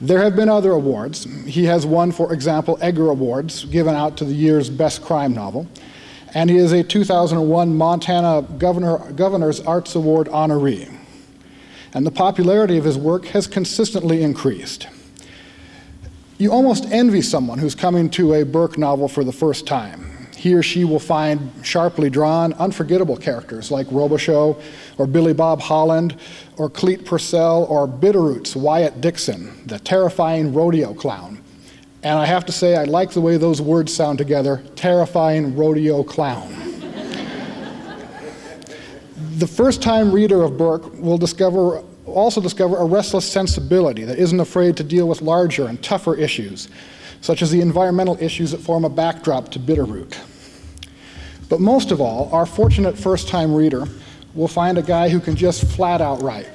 There have been other awards. He has won, for example, Edgar Awards, given out to the year's best crime novel, and he is a 2001 Montana Governor's Arts Award honoree. And the popularity of his work has consistently increased. You almost envy someone who's coming to a Burke novel for the first time. he or she will find sharply drawn, unforgettable characters like Robichaux or Billy Bob Holland or Cleet Purcell or Bitterroot's Wyatt Dixon, the terrifying rodeo clown. And I have to say, I like the way those words sound together, terrifying rodeo clown. The first-time reader of Burke will also discover a restless sensibility that isn't afraid to deal with larger and tougher issues, such as the environmental issues that form a backdrop to Bitterroot. But most of all, our fortunate first-time reader will find a guy who can just flat out write.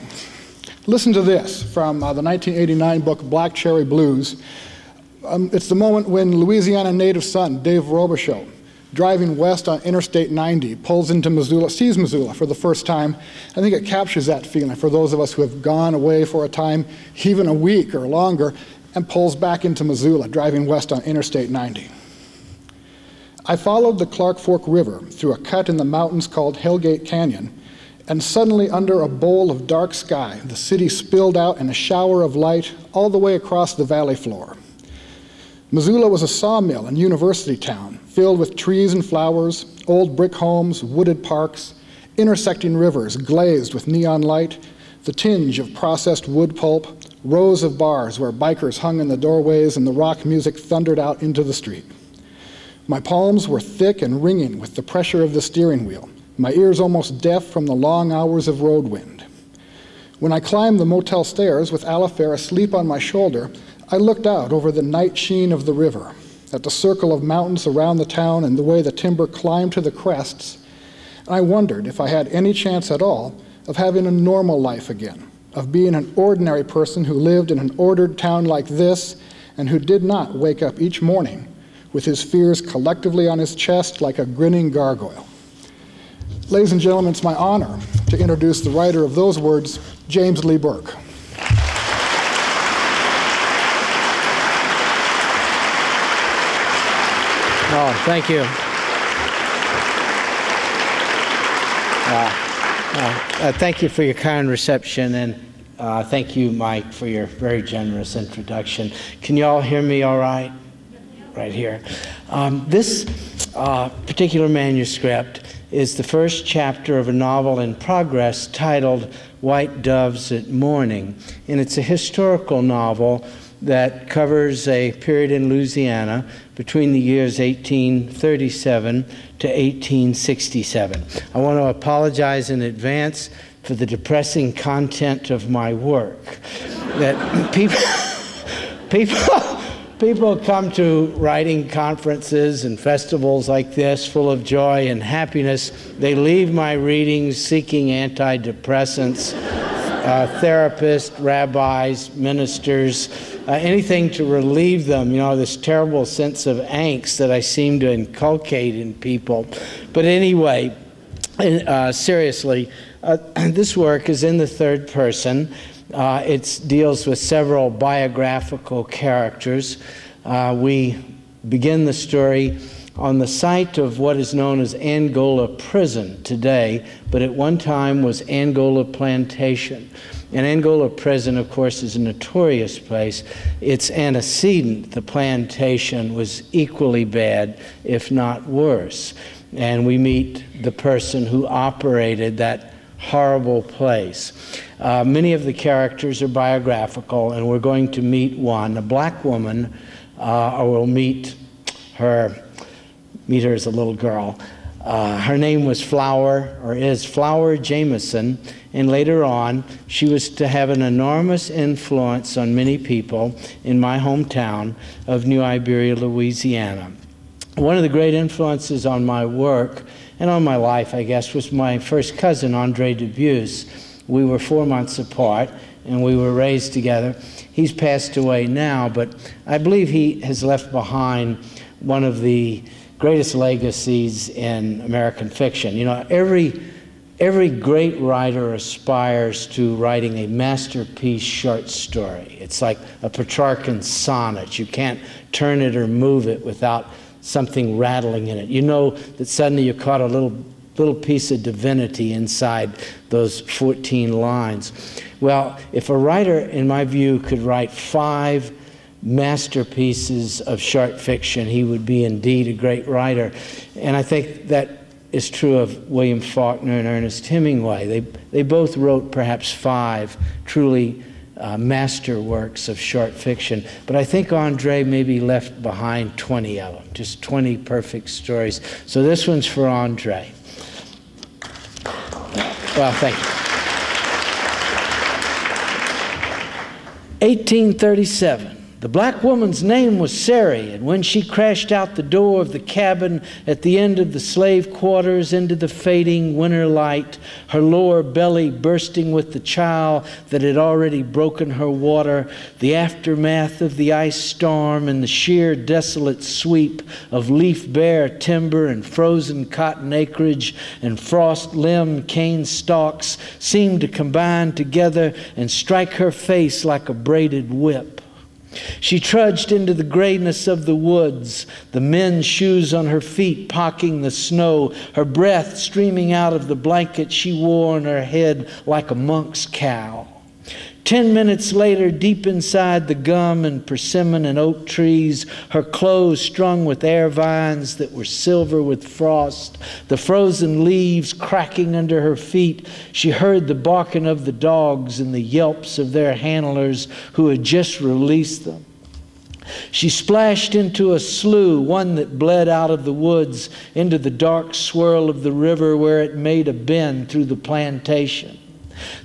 Listen to this from the 1989 book Black Cherry Blues. It's the moment when Louisiana native son Dave Robichaux, driving west on Interstate 90, pulls into Missoula, sees Missoula for the first time. I think it captures that feeling for those of us who have gone away for a time, even a week or longer, and pulls back into Missoula, driving west on Interstate 90. I followed the Clark Fork River through a cut in the mountains called Hellgate Canyon, and suddenly under a bowl of dark sky, the city spilled out in a shower of light all the way across the valley floor. Missoula was a sawmill and university town, filled with trees and flowers, old brick homes, wooded parks, intersecting rivers glazed with neon light, the tinge of processed wood pulp, rows of bars where bikers hung in the doorways and the rock music thundered out into the street. My palms were thick and ringing with the pressure of the steering wheel, my ears almost deaf from the long hours of road wind. When I climbed the motel stairs with Alifair asleep on my shoulder, I looked out over the night sheen of the river, at the circle of mountains around the town and the way the timber climbed to the crests, and I wondered if I had any chance at all of having a normal life again, of being an ordinary person who lived in an ordered town like this and who did not wake up each morning with his fears collectively on his chest like a grinning gargoyle. Ladies and gentlemen, it's my honor to introduce the writer of those words, James Lee Burke. Oh, thank you. Thank you for your kind reception, and thank you, Mike, for your very generous introduction. Can you all hear me all right? Right here. This particular manuscript is the first chapter of a novel in progress titled White Doves at Morning, and it's a historical novel that covers a period in Louisiana between the years 1837 to 1867. I want to apologize in advance for the depressing content of my work. That people come to writing conferences and festivals like this full of joy and happiness. They leave my readings seeking antidepressants, therapists, rabbis, ministers, anything to relieve them, you know, this terrible sense of angst that I seem to inculcate in people. But anyway, seriously, this work is in the third person. It deals with several biographical characters. We begin the story on the site of what is known as Angola Prison today, but at one time was Angola Plantation. And Angola Prison, of course, is a notorious place. Its antecedent, the plantation, was equally bad, if not worse. And we meet the person who operated that horrible place. Many of the characters are biographical, and we're going to meet one, a black woman, or we'll meet her as a little girl. Her name was Flower, or is Flower Jameson, and later on she was to have an enormous influence on many people in my hometown of New Iberia, Louisiana. One of the great influences on my work and on my life, I guess, was my first cousin, Andre Dubus. We were 4 months apart, and we were raised together. He's passed away now, but I believe he has left behind one of the greatest legacies in American fiction. You know, every great writer aspires to writing a masterpiece short story. It's like a Petrarchan sonnet. You can't turn it or move it without something rattling in it. You know that suddenly you caught a little piece of divinity inside those 14 lines. Well, if a writer, in my view, could write 5 masterpieces of short fiction, he would be indeed a great writer. And I think that is true of William Faulkner and Ernest Hemingway. They both wrote perhaps 5 truly masterworks of short fiction. But I think Andre maybe left behind 20 of them, just 20 perfect stories. So this one's for Andre. Well, thank you. 1837. The black woman's name was Sari, and when she crashed out the door of the cabin at the end of the slave quarters into the fading winter light, her lower belly bursting with the child that had already broken her water, the aftermath of the ice storm and the sheer desolate sweep of leaf-bare timber and frozen cotton acreage and frost-limbed cane stalks seemed to combine together and strike her face like a braided whip. She trudged into the grayness of the woods, the men's shoes on her feet pocking the snow, her breath streaming out of the blanket she wore on her head like a monk's cowl. 10 minutes later, deep inside the gum and persimmon and oak trees, her clothes strung with air vines that were silver with frost, the frozen leaves cracking under her feet, she heard the barking of the dogs and the yelps of their handlers who had just released them. She splashed into a slough, one that bled out of the woods into the dark swirl of the river where it made a bend through the plantation.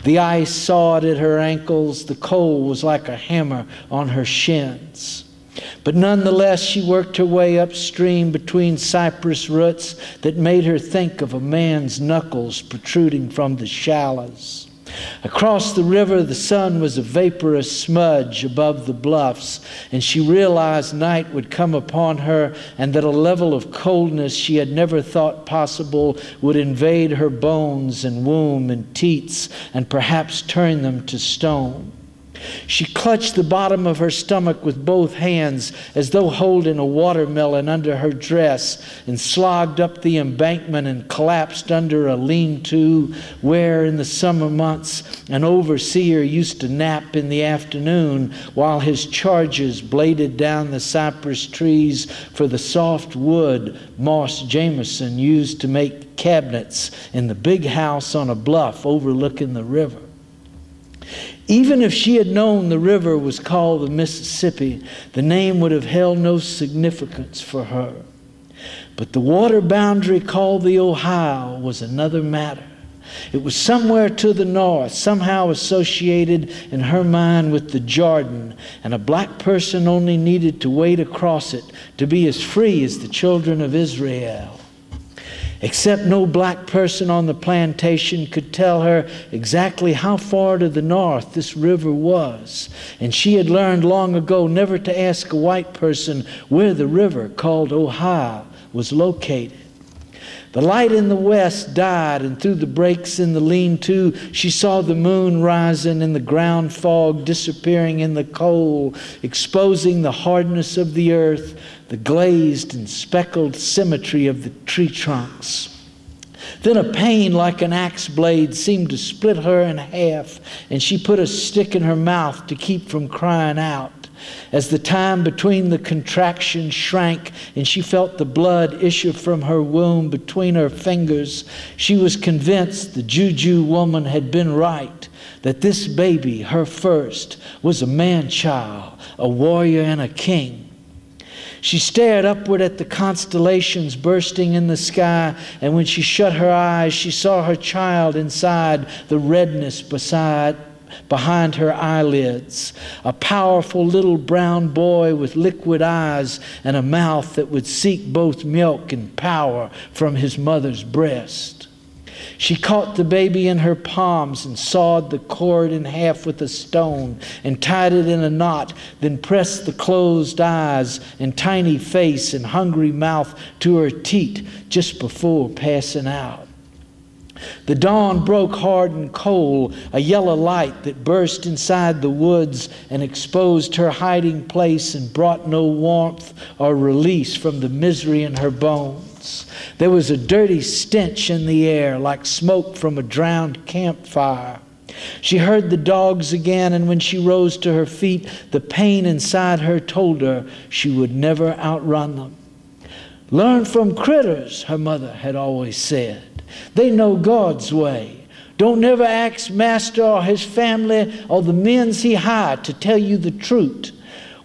The ice sawed at her ankles. The cold was like a hammer on her shins. But nonetheless, she worked her way upstream between cypress roots that made her think of a man's knuckles protruding from the shallows. Across the river, the sun was a vaporous smudge above the bluffs, and she realized night would come upon her and that a level of coldness she had never thought possible would invade her bones and womb and teats and perhaps turn them to stone. She clutched the bottom of her stomach with both hands as though holding a watermelon under her dress and slogged up the embankment and collapsed under a lean-to where in the summer months an overseer used to nap in the afternoon while his charges bladed down the cypress trees for the soft wood Moss Jameson used to make cabinets in the big house on a bluff overlooking the river. Even if she had known the river was called the Mississippi, the name would have held no significance for her. But the water boundary called the Ohio was another matter. It was somewhere to the north, somehow associated in her mind with the Jordan, and a black person only needed to wade across it to be as free as the children of Israel. Except no black person on the plantation could tell her exactly how far to the north this river was. And she had learned long ago never to ask a white person where the river called Ohio was located. The light in the west died, and through the breaks in the lean-to, she saw the moon rising and the ground fog disappearing in the coal, exposing the hardness of the earth, the glazed and speckled symmetry of the tree trunks. Then a pain like an axe blade seemed to split her in half, and she put a stick in her mouth to keep from crying out. As the time between the contractions shrank and she felt the blood issue from her womb between her fingers, she was convinced the Juju woman had been right, that this baby, her first, was a man-child, a warrior and a king. She stared upward at the constellations bursting in the sky, and when she shut her eyes, she saw her child inside the redness behind her eyelids, a powerful little brown boy with liquid eyes and a mouth that would seek both milk and power from his mother's breast. She caught the baby in her palms and sawed the cord in half with a stone and tied it in a knot, then pressed the closed eyes and tiny face and hungry mouth to her teat just before passing out. The dawn broke hard and cold, a yellow light that burst inside the woods and exposed her hiding place and brought no warmth or release from the misery in her bones. There was a dirty stench in the air like smoke from a drowned campfire. She heard the dogs again, and when she rose to her feet, the pain inside her told her she would never outrun them. Learn from critters, her mother had always said. They know God's way. Don't never ask Master or his family or the men's he hired to tell you the truth.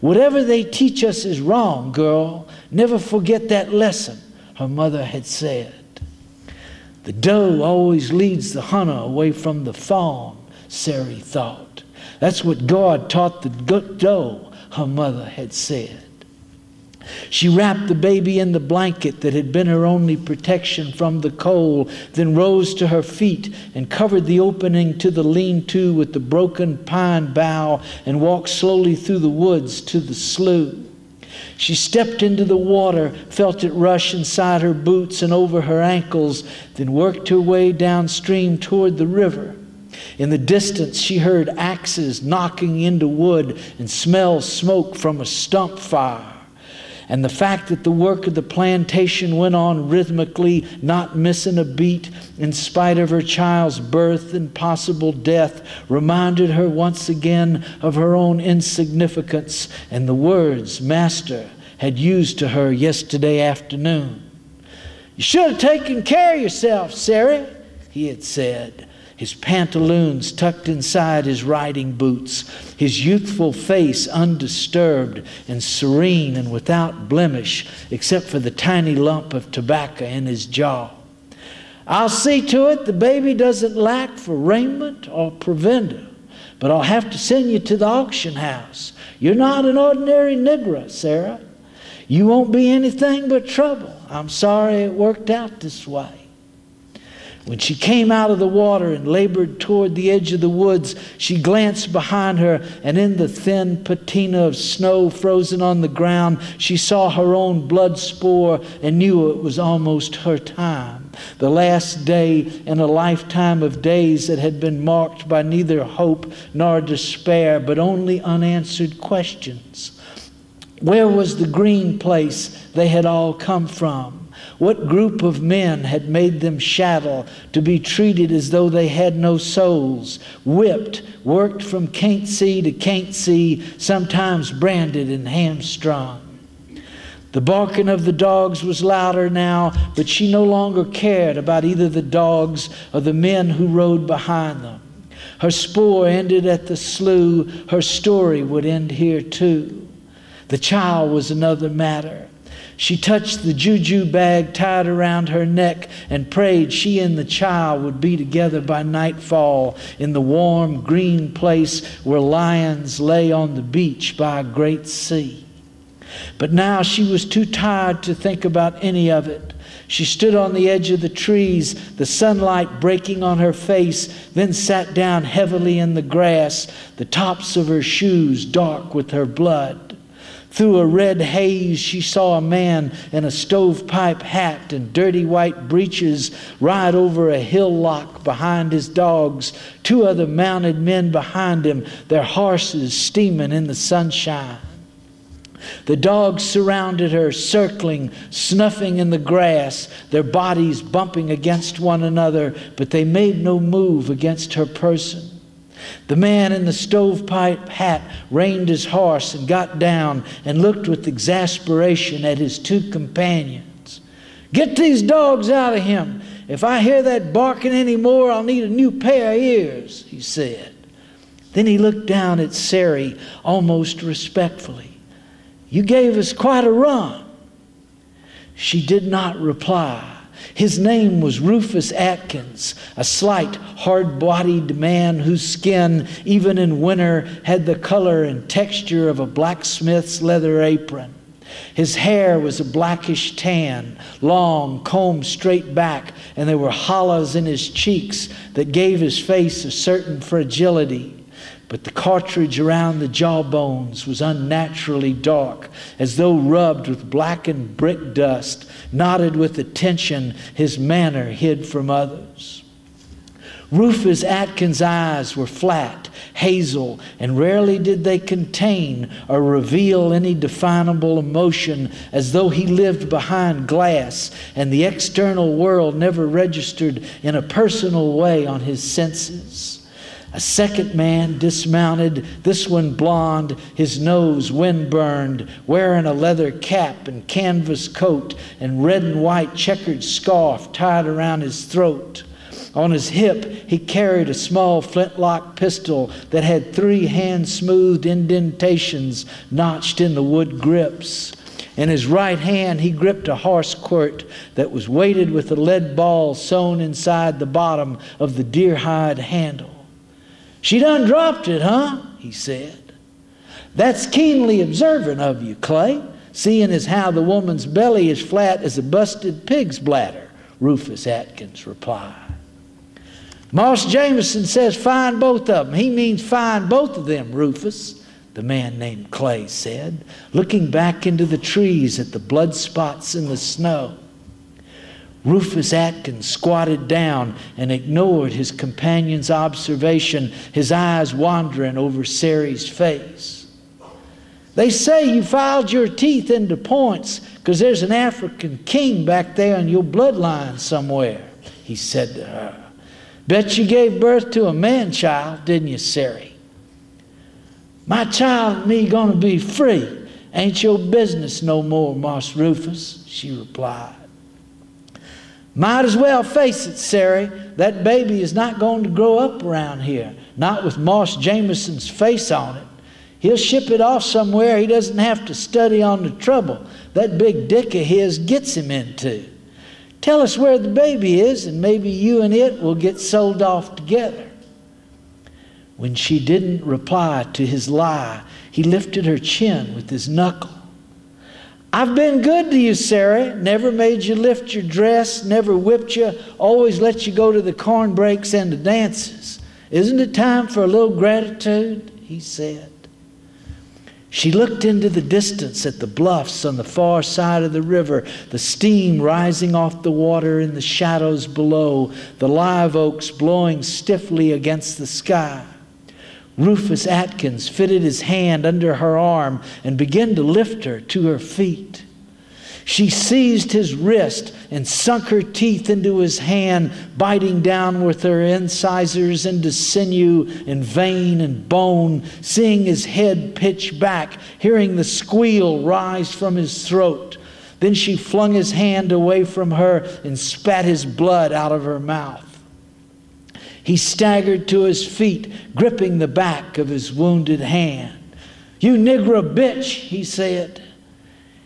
Whatever they teach us is wrong, girl. Never forget that lesson, her mother had said. The doe always leads the hunter away from the fawn, Sari thought. That's what God taught the doe, her mother had said. She wrapped the baby in the blanket that had been her only protection from the cold, then rose to her feet and covered the opening to the lean-to with the broken pine bough and walked slowly through the woods to the slough. She stepped into the water, felt it rush inside her boots and over her ankles, then worked her way downstream toward the river. In the distance, she heard axes knocking into wood and smelled smoke from a stump fire. And the fact that the work of the plantation went on rhythmically, not missing a beat, in spite of her child's birth and possible death, reminded her once again of her own insignificance and the words Master had used to her yesterday afternoon. "You should have taken care of yourself, Sari," he had said, his pantaloons tucked inside his riding boots, his youthful face undisturbed and serene and without blemish, except for the tiny lump of tobacco in his jaw. "I'll see to it the baby doesn't lack for raiment or provender, but I'll have to send you to the auction house. You're not an ordinary Negro, Sarah. You won't be anything but trouble. I'm sorry it worked out this way." When she came out of the water and labored toward the edge of the woods, she glanced behind her, and in the thin patina of snow frozen on the ground, she saw her own blood spoor and knew it was almost her time. The last day in a lifetime of days that had been marked by neither hope nor despair, but only unanswered questions. Where was the green place they had all come from? What group of men had made them chattel to be treated as though they had no souls, whipped, worked from can't see to can't see, sometimes branded and hamstrung? The barking of the dogs was louder now, but she no longer cared about either the dogs or the men who rode behind them. Her spoor ended at the slough. Her story would end here too. The child was another matter. She touched the juju bag tied around her neck and prayed she and the child would be together by nightfall in the warm green place where lions lay on the beach by a great sea. But now she was too tired to think about any of it. She stood on the edge of the trees, the sunlight breaking on her face, then sat down heavily in the grass, the tops of her shoes dark with her blood. Through a red haze, she saw a man in a stovepipe hat and dirty white breeches ride over a hillock behind his dogs, two other mounted men behind him, their horses steaming in the sunshine. The dogs surrounded her, circling, snuffing in the grass, their bodies bumping against one another, but they made no move against her person. The man in the stovepipe hat reined his horse and got down and looked with exasperation at his two companions. "Get these dogs out of him. If I hear that barking anymore, I'll need a new pair of ears," he said. Then he looked down at Sari almost respectfully. "You gave us quite a run." She did not reply. His name was Rufus Atkins, a slight, hard-bodied man whose skin, even in winter, had the color and texture of a blacksmith's leather apron. His hair was a blackish tan, long, combed straight back, and there were hollows in his cheeks that gave his face a certain fragility. But the cartridge around the jawbones was unnaturally dark, as though rubbed with blackened brick dust, knotted with a tension his manner hid from others. Rufus Atkins' eyes were flat, hazel, and rarely did they contain or reveal any definable emotion, as though he lived behind glass and the external world never registered in a personal way on his senses. A second man dismounted, this one blond, his nose wind-burned, wearing a leather cap and canvas coat and red and white checkered scarf tied around his throat. On his hip, he carried a small flintlock pistol that had 3 hand-smoothed indentations notched in the wood grips. In his right hand, he gripped a horse quirt that was weighted with a lead ball sewn inside the bottom of the deer hide handle. "She done dropped it, huh?" he said. "That's keenly observant of you, Clay, seeing as how the woman's belly is flat as a busted pig's bladder," Rufus Atkins replied. "Moss Jameson says find both of them. He means find both of them, Rufus," the man named Clay said, looking back into the trees at the blood spots in the snow. Rufus Atkins squatted down and ignored his companion's observation, his eyes wandering over Sary's face. "They say you filed your teeth into points because there's an African king back there in your bloodline somewhere," he said to her. "Bet you gave birth to a man-child, didn't you, Sary?" "My child and me gonna be free. Ain't your business no more, Moss Rufus," she replied. "Might as well face it, Sary. That baby is not going to grow up around here, not with Moss Jameson's face on it. He'll ship it off somewhere he doesn't have to study on the trouble that big dick of his gets him into. Tell us where the baby is, and maybe you and it will get sold off together." When she didn't reply to his lie, he lifted her chin with his knuckle. "I've been good to you, Sarah. Never made you lift your dress, never whipped you, always let you go to the corn breaks and the dances. Isn't it time for a little gratitude?" he said. She looked into the distance at the bluffs on the far side of the river, the steam rising off the water in the shadows below, the live oaks blowing stiffly against the sky. Rufus Atkins fitted his hand under her arm and began to lift her to her feet. She seized his wrist and sunk her teeth into his hand, biting down with her incisors into sinew and vein and bone, seeing his head pitch back, hearing the squeal rise from his throat. Then she flung his hand away from her and spat his blood out of her mouth. He staggered to his feet, gripping the back of his wounded hand. "You Negro bitch," he said.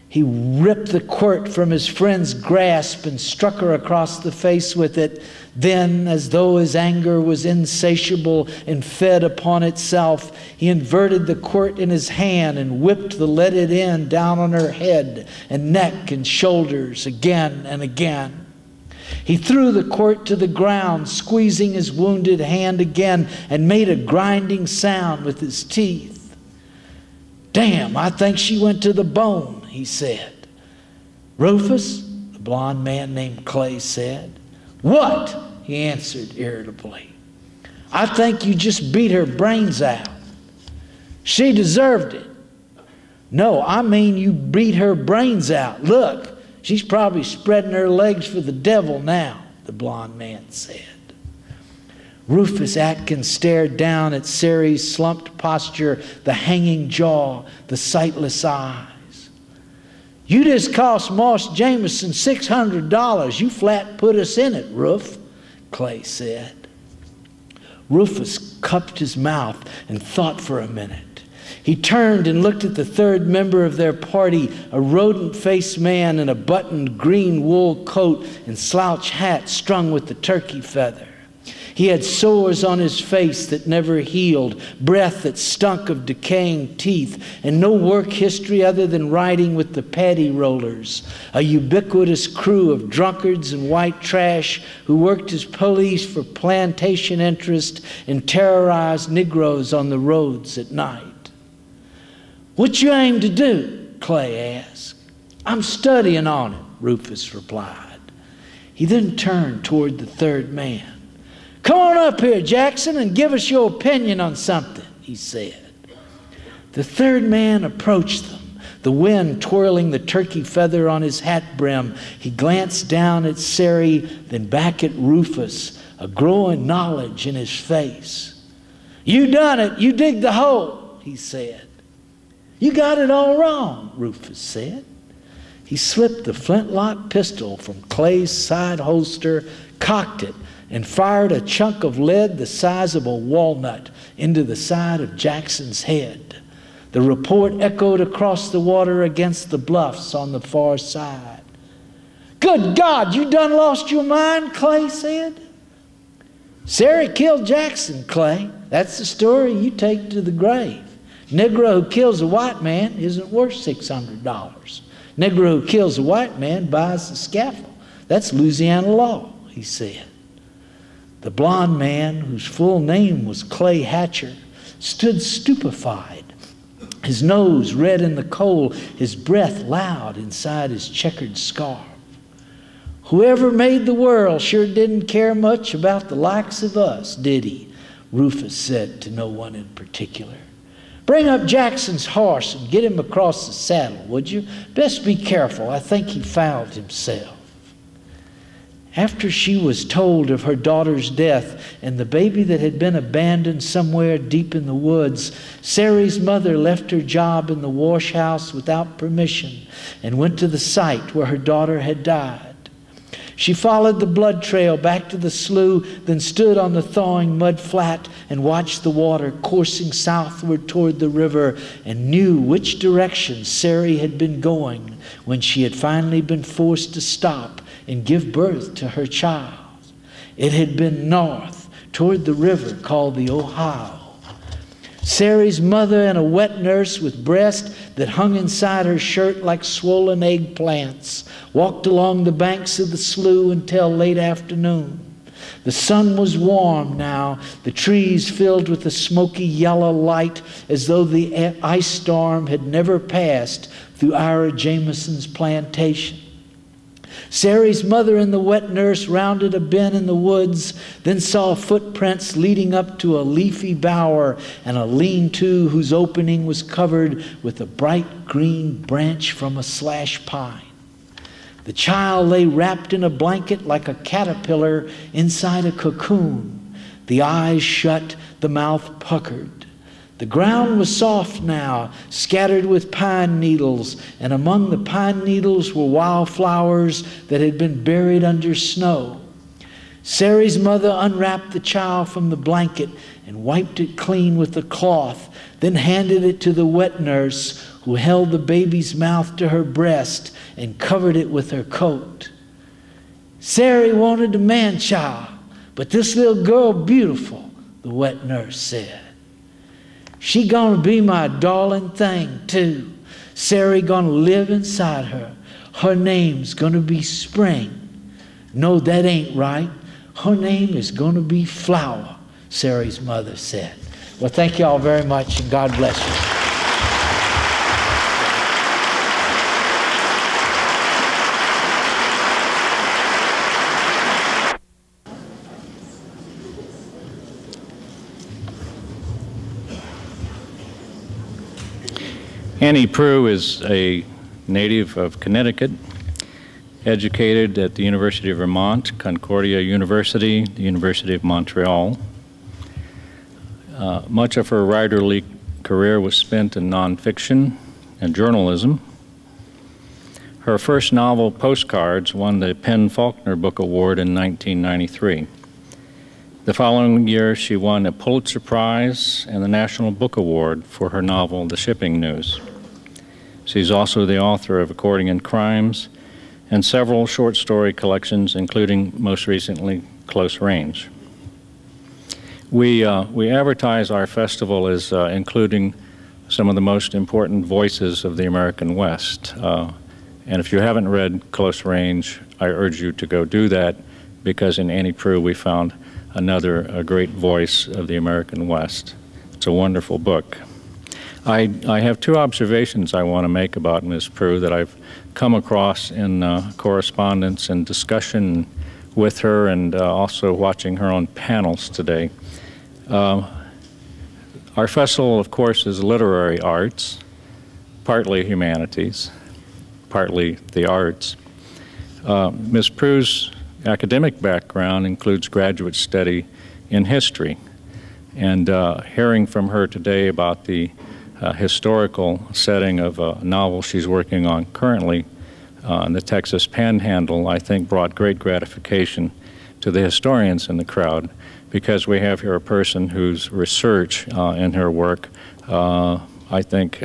He ripped the quirt from his friend's grasp and struck her across the face with it. Then, as though his anger was insatiable and fed upon itself, he inverted the quirt in his hand and whipped the leaded end down on her head and neck and shoulders again and again. He threw the quirt to the ground, squeezing his wounded hand again, and made a grinding sound with his teeth. "Damn, I think she went to the bone," he said. "Rufus," the blond man named Clay said. "What?" he answered irritably. "I think you just beat her brains out." "She deserved it." "No, I mean you beat her brains out. Look, she's probably spreading her legs for the devil now," the blond man said. Rufus Atkins stared down at Sary's slumped posture, the hanging jaw, the sightless eyes. "You just cost Moss Jameson $600. You flat put us in it, Ruf," Clay said. Rufus cupped his mouth and thought for a minute. He turned and looked at the third member of their party, a rodent-faced man in a buttoned green wool coat and slouch hat strung with the turkey feather. He had sores on his face that never healed, breath that stunk of decaying teeth, and no work history other than riding with the paddy rollers, a ubiquitous crew of drunkards and white trash who worked as police for plantation interest and terrorized Negroes on the roads at night. "What you aim to do?" Clay asked. "I'm studying on it," Rufus replied. He then turned toward the third man. "Come on up here, Jackson, and give us your opinion on something," he said. The third man approached them, the wind twirling the turkey feather on his hat brim. He glanced down at Sary, then back at Rufus, a growing knowledge in his face. "You done it. You digged the hole," he said. "You got it all wrong," Rufus said. He slipped the flintlock pistol from Clay's side holster, cocked it, and fired a chunk of lead the size of a walnut into the side of Jackson's head. The report echoed across the water against the bluffs on the far side. "Good God, you done lost your mind?" Clay said. "Sari killed Jackson, Clay. That's the story you take to the grave. Negro who kills a white man isn't worth $600. Negro who kills a white man buys the scaffold. That's Louisiana law," he said. The blond man, whose full name was Clay Hatcher, stood stupefied, his nose red in the coal, his breath loud inside his checkered scarf. "Whoever made the world sure didn't care much about the likes of us, did he?" Rufus said to no one in particular. "Bring up Jackson's horse and get him across the saddle, would you? Best be careful. I think he fouled himself." After she was told of her daughter's death and the baby that had been abandoned somewhere deep in the woods, Sari's mother left her job in the wash house without permission and went to the site where her daughter had died. She followed the blood trail back to the slough, then stood on the thawing mud flat and watched the water coursing southward toward the river, and knew which direction Sari had been going when she had finally been forced to stop and give birth to her child. It had been north toward the river called the Ohio. Sari's mother and a wet nurse with breast that hung inside her shirt like swollen eggplants walked along the banks of the slough until late afternoon. The sun was warm now, the trees filled with a smoky yellow light as though the ice storm had never passed through Ira Jameson's plantation. Sari's mother and the wet nurse rounded a bend in the woods, then saw footprints leading up to a leafy bower and a lean-to whose opening was covered with a bright green branch from a slash pine. The child lay wrapped in a blanket like a caterpillar inside a cocoon, the eyes shut, the mouth puckered. The ground was soft now, scattered with pine needles, and among the pine needles were wildflowers that had been buried under snow. Sari's mother unwrapped the child from the blanket and wiped it clean with a cloth, then handed it to the wet nurse, who held the baby's mouth to her breast and covered it with her coat. "Sari wanted a man-child, but this little girl beautiful," the wet nurse said. "She gonna be my darling thing, too. Sari gonna live inside her. Her name's gonna be Spring." "No, that ain't right. Her name is gonna be Flower," Sari's mother said. Well, thank you all very much, and God bless you. Annie Proulx is a native of Connecticut, educated at the University of Vermont, Concordia University, the University of Montreal. Much of her writerly career was spent in nonfiction and journalism. Her first novel, Postcards, won the PEN/Faulkner Book Award in 1993. The following year, she won a Pulitzer Prize and the National Book Award for her novel, The Shipping News. She's also the author of Accordion Crimes and several short story collections, including, most recently, Close Range. We advertise our festival as including some of the most important voices of the American West. And if you haven't read Close Range, I urge you to go do that, because in Annie Proulx we found a great voice of the American West. It's a wonderful book. I have two observations I want to make about Ms. Proulx that I've come across in correspondence and discussion with her, and also watching her on panels today. Our festival, of course, is literary arts, partly humanities, partly the arts. Ms. Proux's academic background includes graduate study in history, And hearing from her today about the historical setting of a novel she's working on currently in the Texas Panhandle, I think brought great gratification to the historians in the crowd, because we have here a person whose research in her work, I think,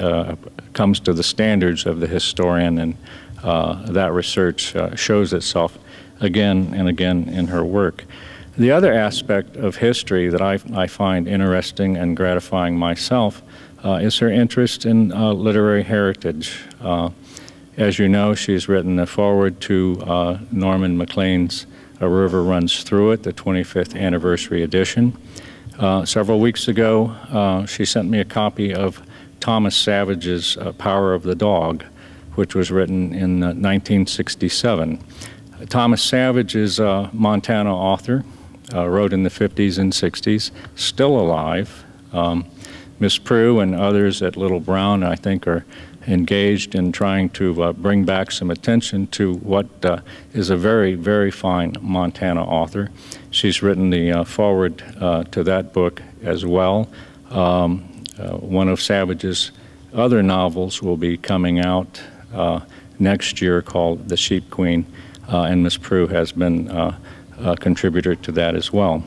comes to the standards of the historian, and that research shows itself again and again in her work. The other aspect of history that I find interesting and gratifying myself is her interest in literary heritage. As you know, she's written a foreword to Norman Maclean's A River Runs Through It, the 25th anniversary edition. Several weeks ago, she sent me a copy of Thomas Savage's Power of the Dog, which was written in 1967. Thomas Savage is a Montana author, wrote in the 50s and 60s, still alive. Miss Prue and others at Little Brown, I think, are engaged in trying to bring back some attention to what is a very, very fine Montana author. She's written the foreword to that book as well. One of Savage's other novels will be coming out next year called The Sheep Queen, and Miss Prue has been a contributor to that as well.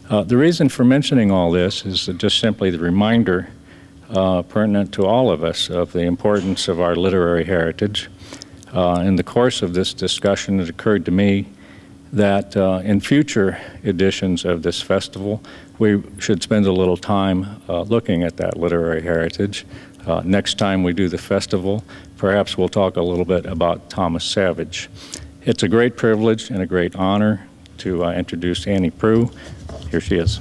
The reason for mentioning all this is just simply the reminder pertinent to all of us of the importance of our literary heritage. In the course of this discussion, it occurred to me that in future editions of this festival, we should spend a little time looking at that literary heritage. Next time we do the festival, perhaps we'll talk a little bit about Thomas Savage. It's a great privilege and a great honor to introduce Annie Prue. Here she is.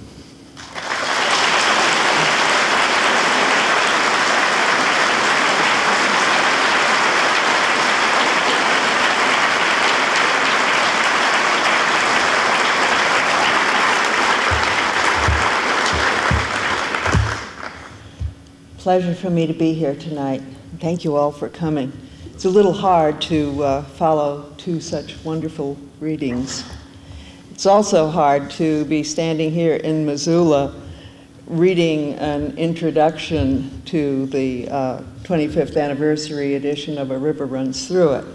Pleasure for me to be here tonight. Thank you all for coming. It's a little hard to follow two such wonderful readings. It's also hard to be standing here in Missoula reading an introduction to the 25th anniversary edition of A River Runs Through It.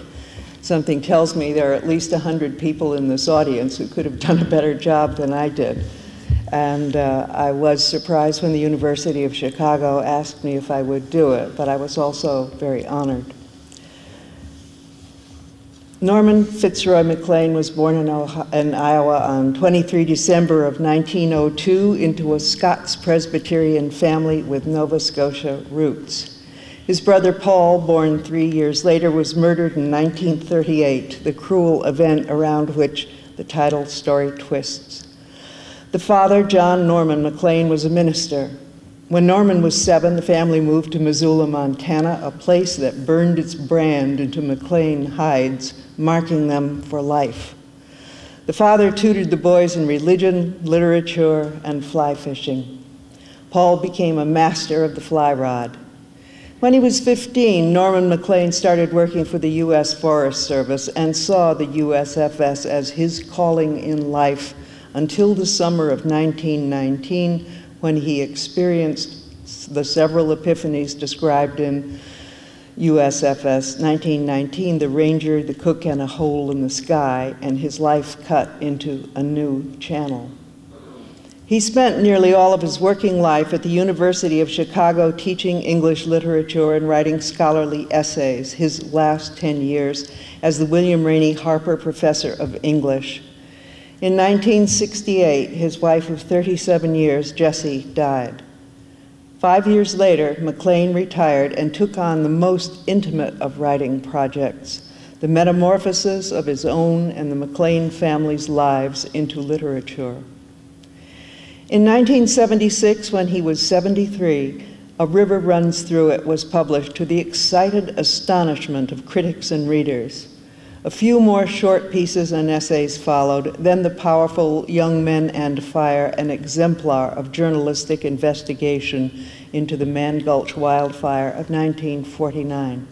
Something tells me there are at least 100 people in this audience who could have done a better job than I did. And I was surprised when the University of Chicago asked me if I would do it, but I was also very honored. Norman Fitzroy Maclean was born in Iowa on 23 December of 1902 into a Scots Presbyterian family with Nova Scotia roots. His brother Paul, born 3 years later, was murdered in 1938, the cruel event around which the title story twists. The father, John Norman Maclean, was a minister. When Norman was 7, the family moved to Missoula, Montana, a place that burned its brand into Maclean hides, marking them for life. The father tutored the boys in religion, literature, and fly fishing. Paul became a master of the fly rod. When he was 15, Norman Maclean started working for the U.S. Forest Service and saw the USFS as his calling in life until the summer of 1919, when he experienced the several epiphanies described in USFS 1919, The Ranger, The Cook, and A Hole in the Sky, and his life cut into a new channel. He spent nearly all of his working life at the University of Chicago teaching English literature and writing scholarly essays, his last 10 years as the William Rainey Harper Professor of English. In 1968, his wife of 37 years, Jessie, died. 5 years later, Maclean retired and took on the most intimate of writing projects, the metamorphosis of his own and the Maclean family's lives into literature. In 1976, when he was 73, A River Runs Through It was published to the excited astonishment of critics and readers. A few more short pieces and essays followed, then the powerful Young Men and Fire, an exemplar of journalistic investigation into the Man Gulch wildfire of 1949.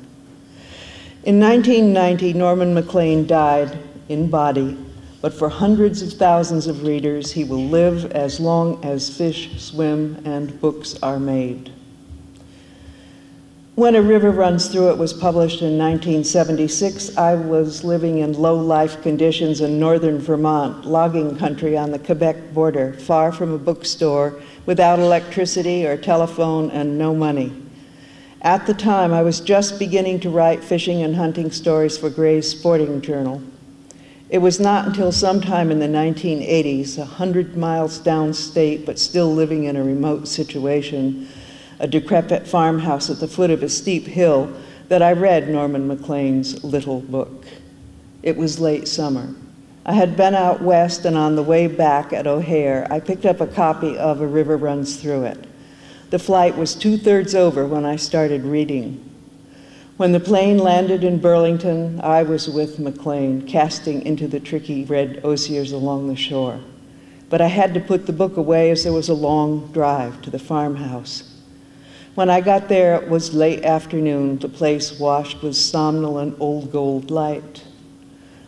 In 1990, Norman Maclean died in body, but for hundreds of thousands of readers, he will live as long as fish swim and books are made. When A River Runs Through It was published in 1976, I was living in low-life conditions in northern Vermont, logging country on the Quebec border, far from a bookstore, without electricity or telephone, and no money. At the time, I was just beginning to write fishing and hunting stories for Gray's Sporting Journal. It was not until sometime in the 1980s, 100 miles downstate, but still living in a remote situation, a decrepit farmhouse at the foot of a steep hill, that I read Norman Maclean's little book. It was late summer. I had been out west, and on the way back at O'Hare, I picked up a copy of A River Runs Through It. The flight was 2/3 over when I started reading. When the plane landed in Burlington, I was with Maclean, casting into the tricky red osiers along the shore. But I had to put the book away as there was a long drive to the farmhouse. When I got there, it was late afternoon, the place washed with somnolent old gold light.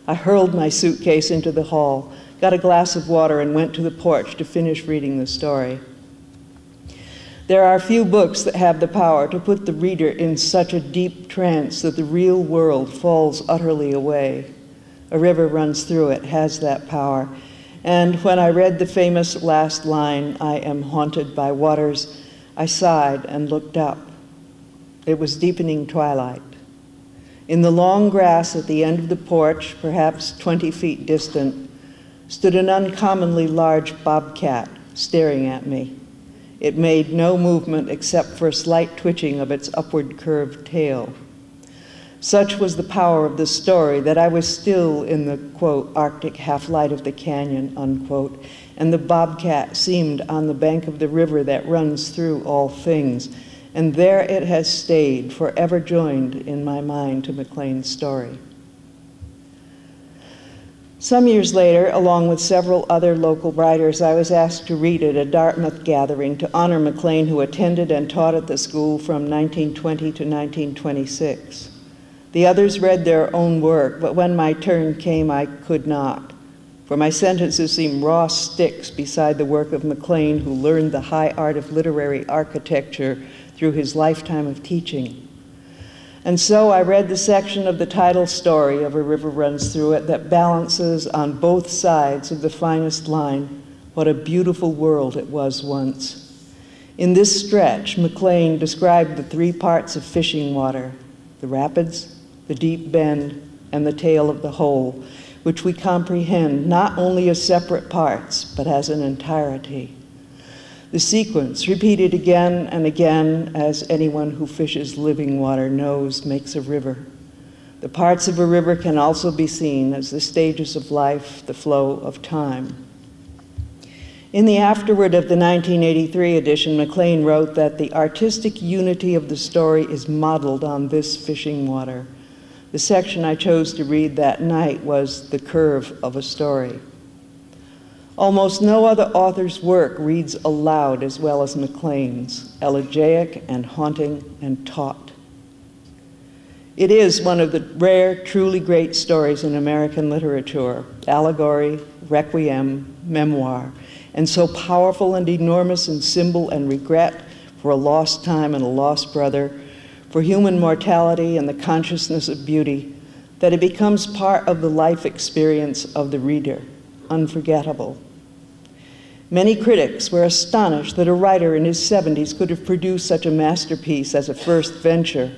I hurled my suitcase into the hall, got a glass of water, and went to the porch to finish reading the story. There are few books that have the power to put the reader in such a deep trance that the real world falls utterly away. A River Runs Through It has that power. And when I read the famous last line, "I am haunted by waters," I sighed and looked up. It was deepening twilight. In the long grass at the end of the porch, perhaps 20 feet distant, stood an uncommonly large bobcat staring at me. It made no movement except for a slight twitching of its upward curved tail. Such was the power of the story that I was still in the, quote, Arctic half-light of the canyon, unquote, and the bobcat seemed on the bank of the river that runs through all things, and there it has stayed, forever joined in my mind to Maclean's story. Some years later, along with several other local writers, I was asked to read at a Dartmouth gathering to honor Maclean, who attended and taught at the school from 1920 to 1926. The others read their own work, but when my turn came, I could not, for my sentences seemed raw sticks beside the work of Maclean, who learned the high art of literary architecture through his lifetime of teaching. And so I read the section of the title story of A River Runs Through It that balances on both sides of the finest line, what a beautiful world it was once. In this stretch, Maclean described the three parts of fishing water: the rapids, the deep bend, and the tail of the whole, which we comprehend not only as separate parts, but as an entirety. The sequence, repeated again and again, as anyone who fishes living water knows, makes a river. The parts of a river can also be seen as the stages of life, the flow of time. In the afterword of the 1983 edition, Maclean wrote that the artistic unity of the story is modeled on this fishing water. The section I chose to read that night was The Curve of a Story. Almost no other author's work reads aloud as well as Maclean's, elegiac and haunting and taut. It is one of the rare, truly great stories in American literature, allegory, requiem, memoir, and so powerful and enormous in symbol and regret for a lost time and a lost brother, for human mortality and the consciousness of beauty, that it becomes part of the life experience of the reader, unforgettable. Many critics were astonished that a writer in his 70s could have produced such a masterpiece as a first venture.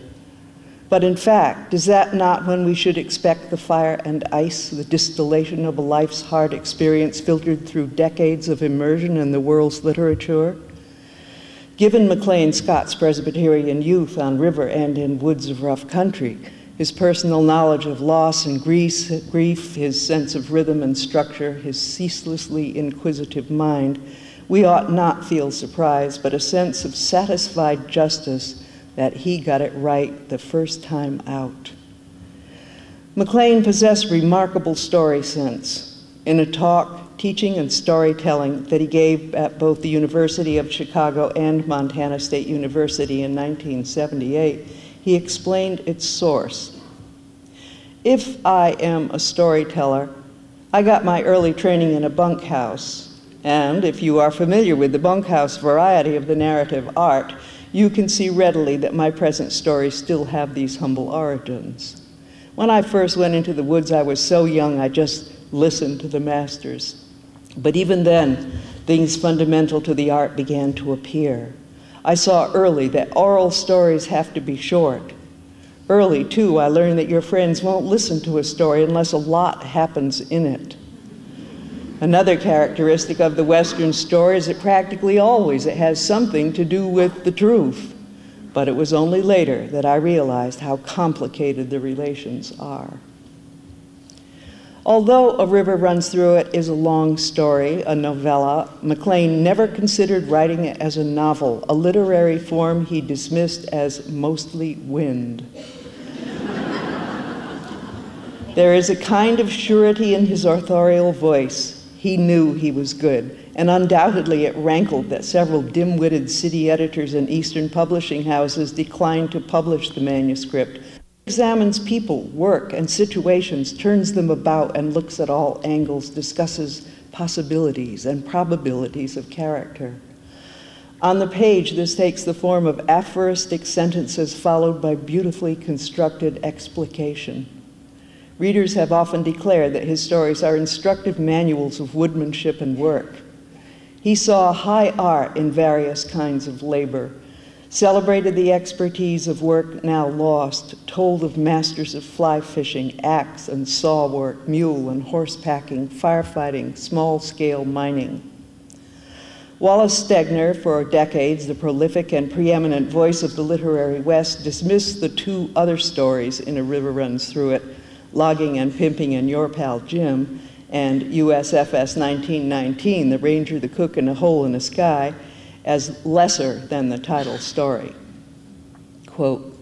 But in fact, is that not when we should expect the fire and ice, the distillation of a life's hard experience filtered through decades of immersion in the world's literature? Given Maclean's Scots Presbyterian youth on river and in woods of rough country, his personal knowledge of loss and grief, his sense of rhythm and structure, his ceaselessly inquisitive mind, we ought not feel surprise, but a sense of satisfied justice that he got it right the first time out. Maclean possessed remarkable story sense. In a talk, teaching and storytelling that he gave at both the University of Chicago and Montana State University in 1978, he explained its source. If I am a storyteller, I got my early training in a bunkhouse, and if you are familiar with the bunkhouse variety of the narrative art, you can see readily that my present stories still have these humble origins. When I first went into the woods, I was so young I just listened to the masters. But even then, things fundamental to the art began to appear. I saw early that oral stories have to be short. Early, too, I learned that your friends won't listen to a story unless a lot happens in it. Another characteristic of the Western story is that practically always it has something to do with the truth. But it was only later that I realized how complicated the relations are. Although A River Runs Through It is a long story, a novella, MacLean never considered writing it as a novel, a literary form he dismissed as mostly wind. There is a kind of surety in his authorial voice. He knew he was good, and undoubtedly it rankled that several dim-witted city editors and Eastern publishing houses declined to publish the manuscript. Examines people, work, and situations, turns them about, and looks at all angles, discusses possibilities and probabilities of character. On the page, this takes the form of aphoristic sentences followed by beautifully constructed explication. Readers have often declared that his stories are instructive manuals of woodmanship and work. He saw high art in various kinds of labor, celebrated the expertise of work now lost, told of masters of fly fishing, axe and saw work, mule and horse packing, firefighting, small-scale mining. Wallace Stegner, for decades the prolific and preeminent voice of the literary West, dismissed the two other stories in A River Runs Through It, Logging and Pimping and Your Pal Jim, and USFS 1919, The Ranger, the Cook, and a Hole in the Sky, as lesser than the title story. Quote,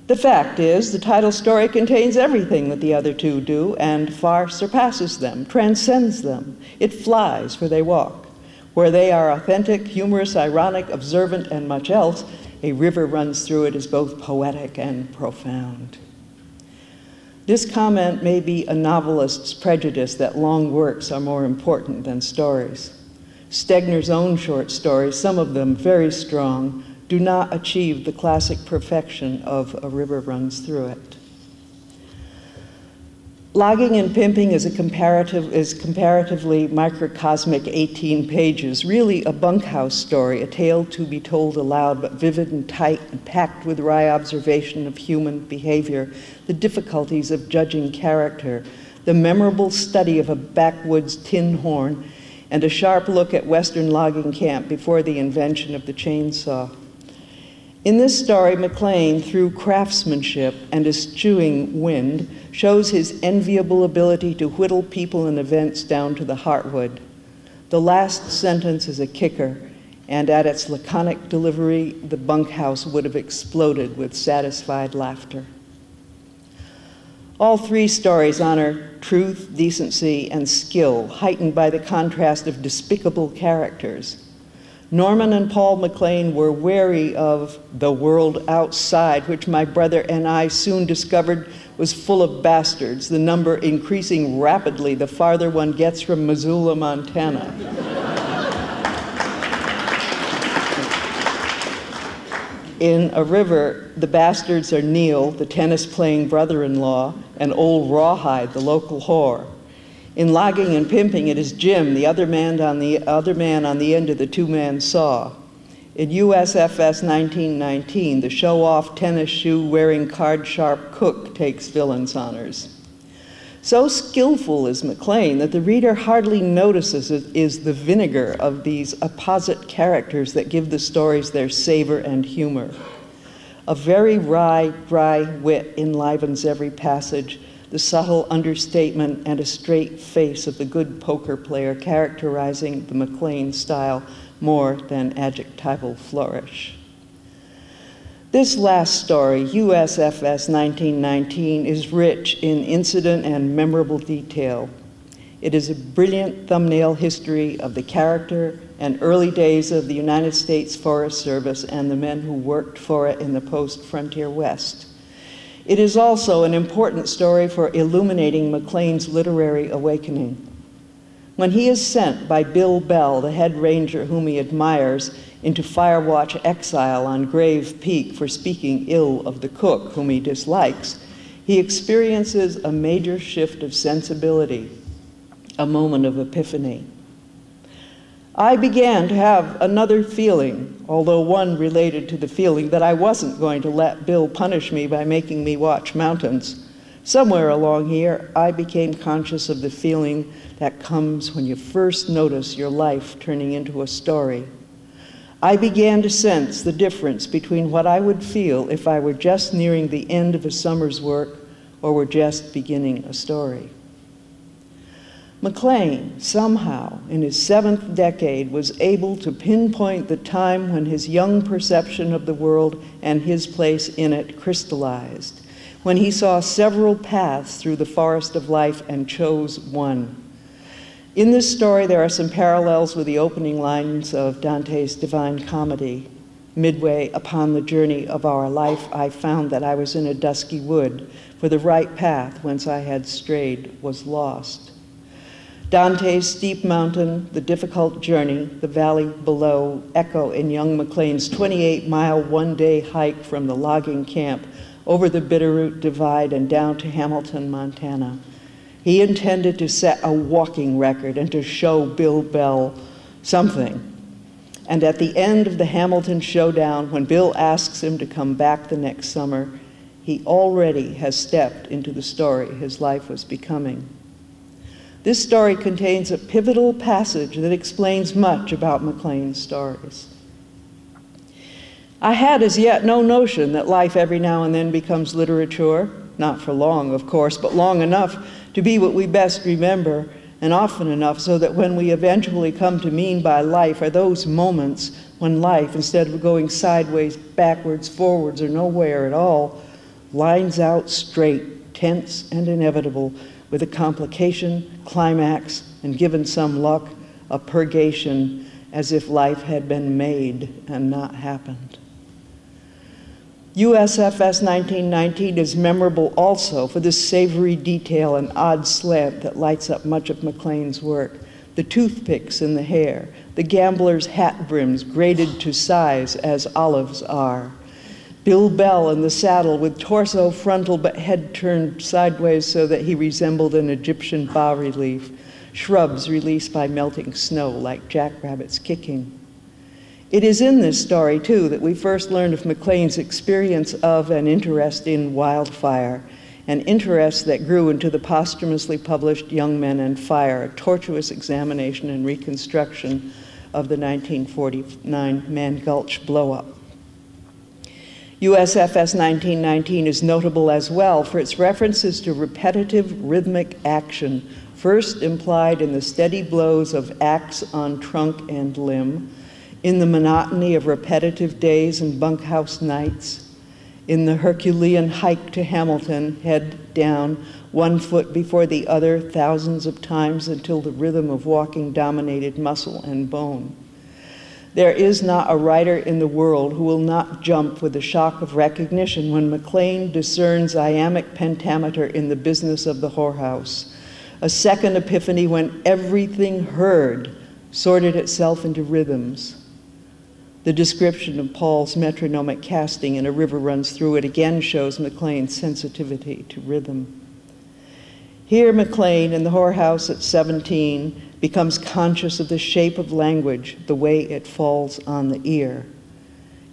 "The fact is, the title story contains everything that the other two do and far surpasses them, transcends them. It flies where they walk. Where they are authentic, humorous, ironic, observant, and much else, A River Runs Through It is both poetic and profound." This comment may be a novelist's prejudice that long works are more important than stories. Stegner's own short stories, some of them very strong, do not achieve the classic perfection of A River Runs Through It. Logging and Pimping is comparatively microcosmic 18 pages, really a bunkhouse story, a tale to be told aloud, but vivid and tight and packed with wry observation of human behavior, the difficulties of judging character, the memorable study of a backwoods tin horn, and a sharp look at Western logging camp before the invention of the chainsaw. In this story, MacLean, through craftsmanship and eschewing wind, shows his enviable ability to whittle people and events down to the heartwood. The last sentence is a kicker, and at its laconic delivery, the bunkhouse would have exploded with satisfied laughter. All three stories honor truth, decency, and skill, heightened by the contrast of despicable characters. Norman and Paul MacLean were wary of the world outside, which my brother and I soon discovered was full of bastards, the number increasing rapidly the farther one gets from Missoula, Montana. In A River, the bastards are Neil, the tennis-playing brother-in-law, and old Rawhide, the local whore. In Logging and Pimping, it is Jim, the other man on the end of the two-man saw. In USFS 1919, the show-off tennis shoe-wearing card-sharp cook takes villain's honors. So skillful is MacLean that the reader hardly notices it is the vinegar of these apposite characters that give the stories their savor and humor. A very wry, dry wit enlivens every passage, the subtle understatement and a straight face of the good poker player characterizing the MacLean style more than adjectival flourish. This last story, USFS 1919, is rich in incident and memorable detail. It is a brilliant thumbnail history of the character and early days of the United States Forest Service and the men who worked for it in the post-frontier West. It is also an important story for illuminating McLean's literary awakening. When he is sent by Bill Bell, the head ranger whom he admires, into Firewatch exile on Grave Peak for speaking ill of the cook whom he dislikes, he experiences a major shift of sensibility, a moment of epiphany. I began to have another feeling, although one related to the feeling that I wasn't going to let Bill punish me by making me watch mountains. Somewhere along here, I became conscious of the feeling that comes when you first notice your life turning into a story. I began to sense the difference between what I would feel if I were just nearing the end of a summer's work or were just beginning a story. McLean, somehow, in his 7th decade, was able to pinpoint the time when his young perception of the world and his place in it crystallized, when he saw several paths through the forest of life and chose one. In this story, there are some parallels with the opening lines of Dante's Divine Comedy. Midway upon the journey of our life, I found that I was in a dusky wood, for the right path whence I had strayed was lost. Dante's steep mountain, the difficult journey, the valley below echo in young McLean's 28-mile one-day hike from the logging camp over the Bitterroot Divide and down to Hamilton, Montana. He intended to set a walking record and to show Bill Bell something. And at the end of the Hamilton showdown, when Bill asks him to come back the next summer, he already has stepped into the story his life was becoming. This story contains a pivotal passage that explains much about McLean's stories. I had as yet no notion that life every now and then becomes literature, not for long, of course, but long enough to be what we best remember, and often enough so that when we eventually come to mean by life are those moments when life, instead of going sideways, backwards, forwards, or nowhere at all, lines out straight, tense, and inevitable, with a complication, climax, and given some luck, a purgation, as if life had been made and not happened. USFS 1919 is memorable also for the savory detail and odd slant that lights up much of McLean's work. The toothpicks in the hair, the gambler's hat brims graded to size as olives are, Bill Bell in the saddle with torso frontal but head turned sideways so that he resembled an Egyptian bas-relief, shrubs released by melting snow like jackrabbits kicking. It is in this story, too, that we first learn of McLean's experience of and interest in wildfire, an interest that grew into the posthumously published Young Men and Fire, a tortuous examination and reconstruction of the 1949 Mann Gulch blow-up. USFS 1919 is notable as well for its references to repetitive rhythmic action, first implied in the steady blows of axe on trunk and limb, in the monotony of repetitive days and bunkhouse nights, in the Herculean hike to Hamilton, head down, one foot before the other thousands of times until the rhythm of walking dominated muscle and bone. There is not a writer in the world who will not jump with the shock of recognition when McLean discerns iambic pentameter in The Business of the Whorehouse, a second epiphany when everything heard sorted itself into rhythms. The description of Paul's metronomic casting in A River Runs Through It again shows McLean's sensitivity to rhythm. Here McLean, in the whorehouse at 17, becomes conscious of the shape of language, the way it falls on the ear.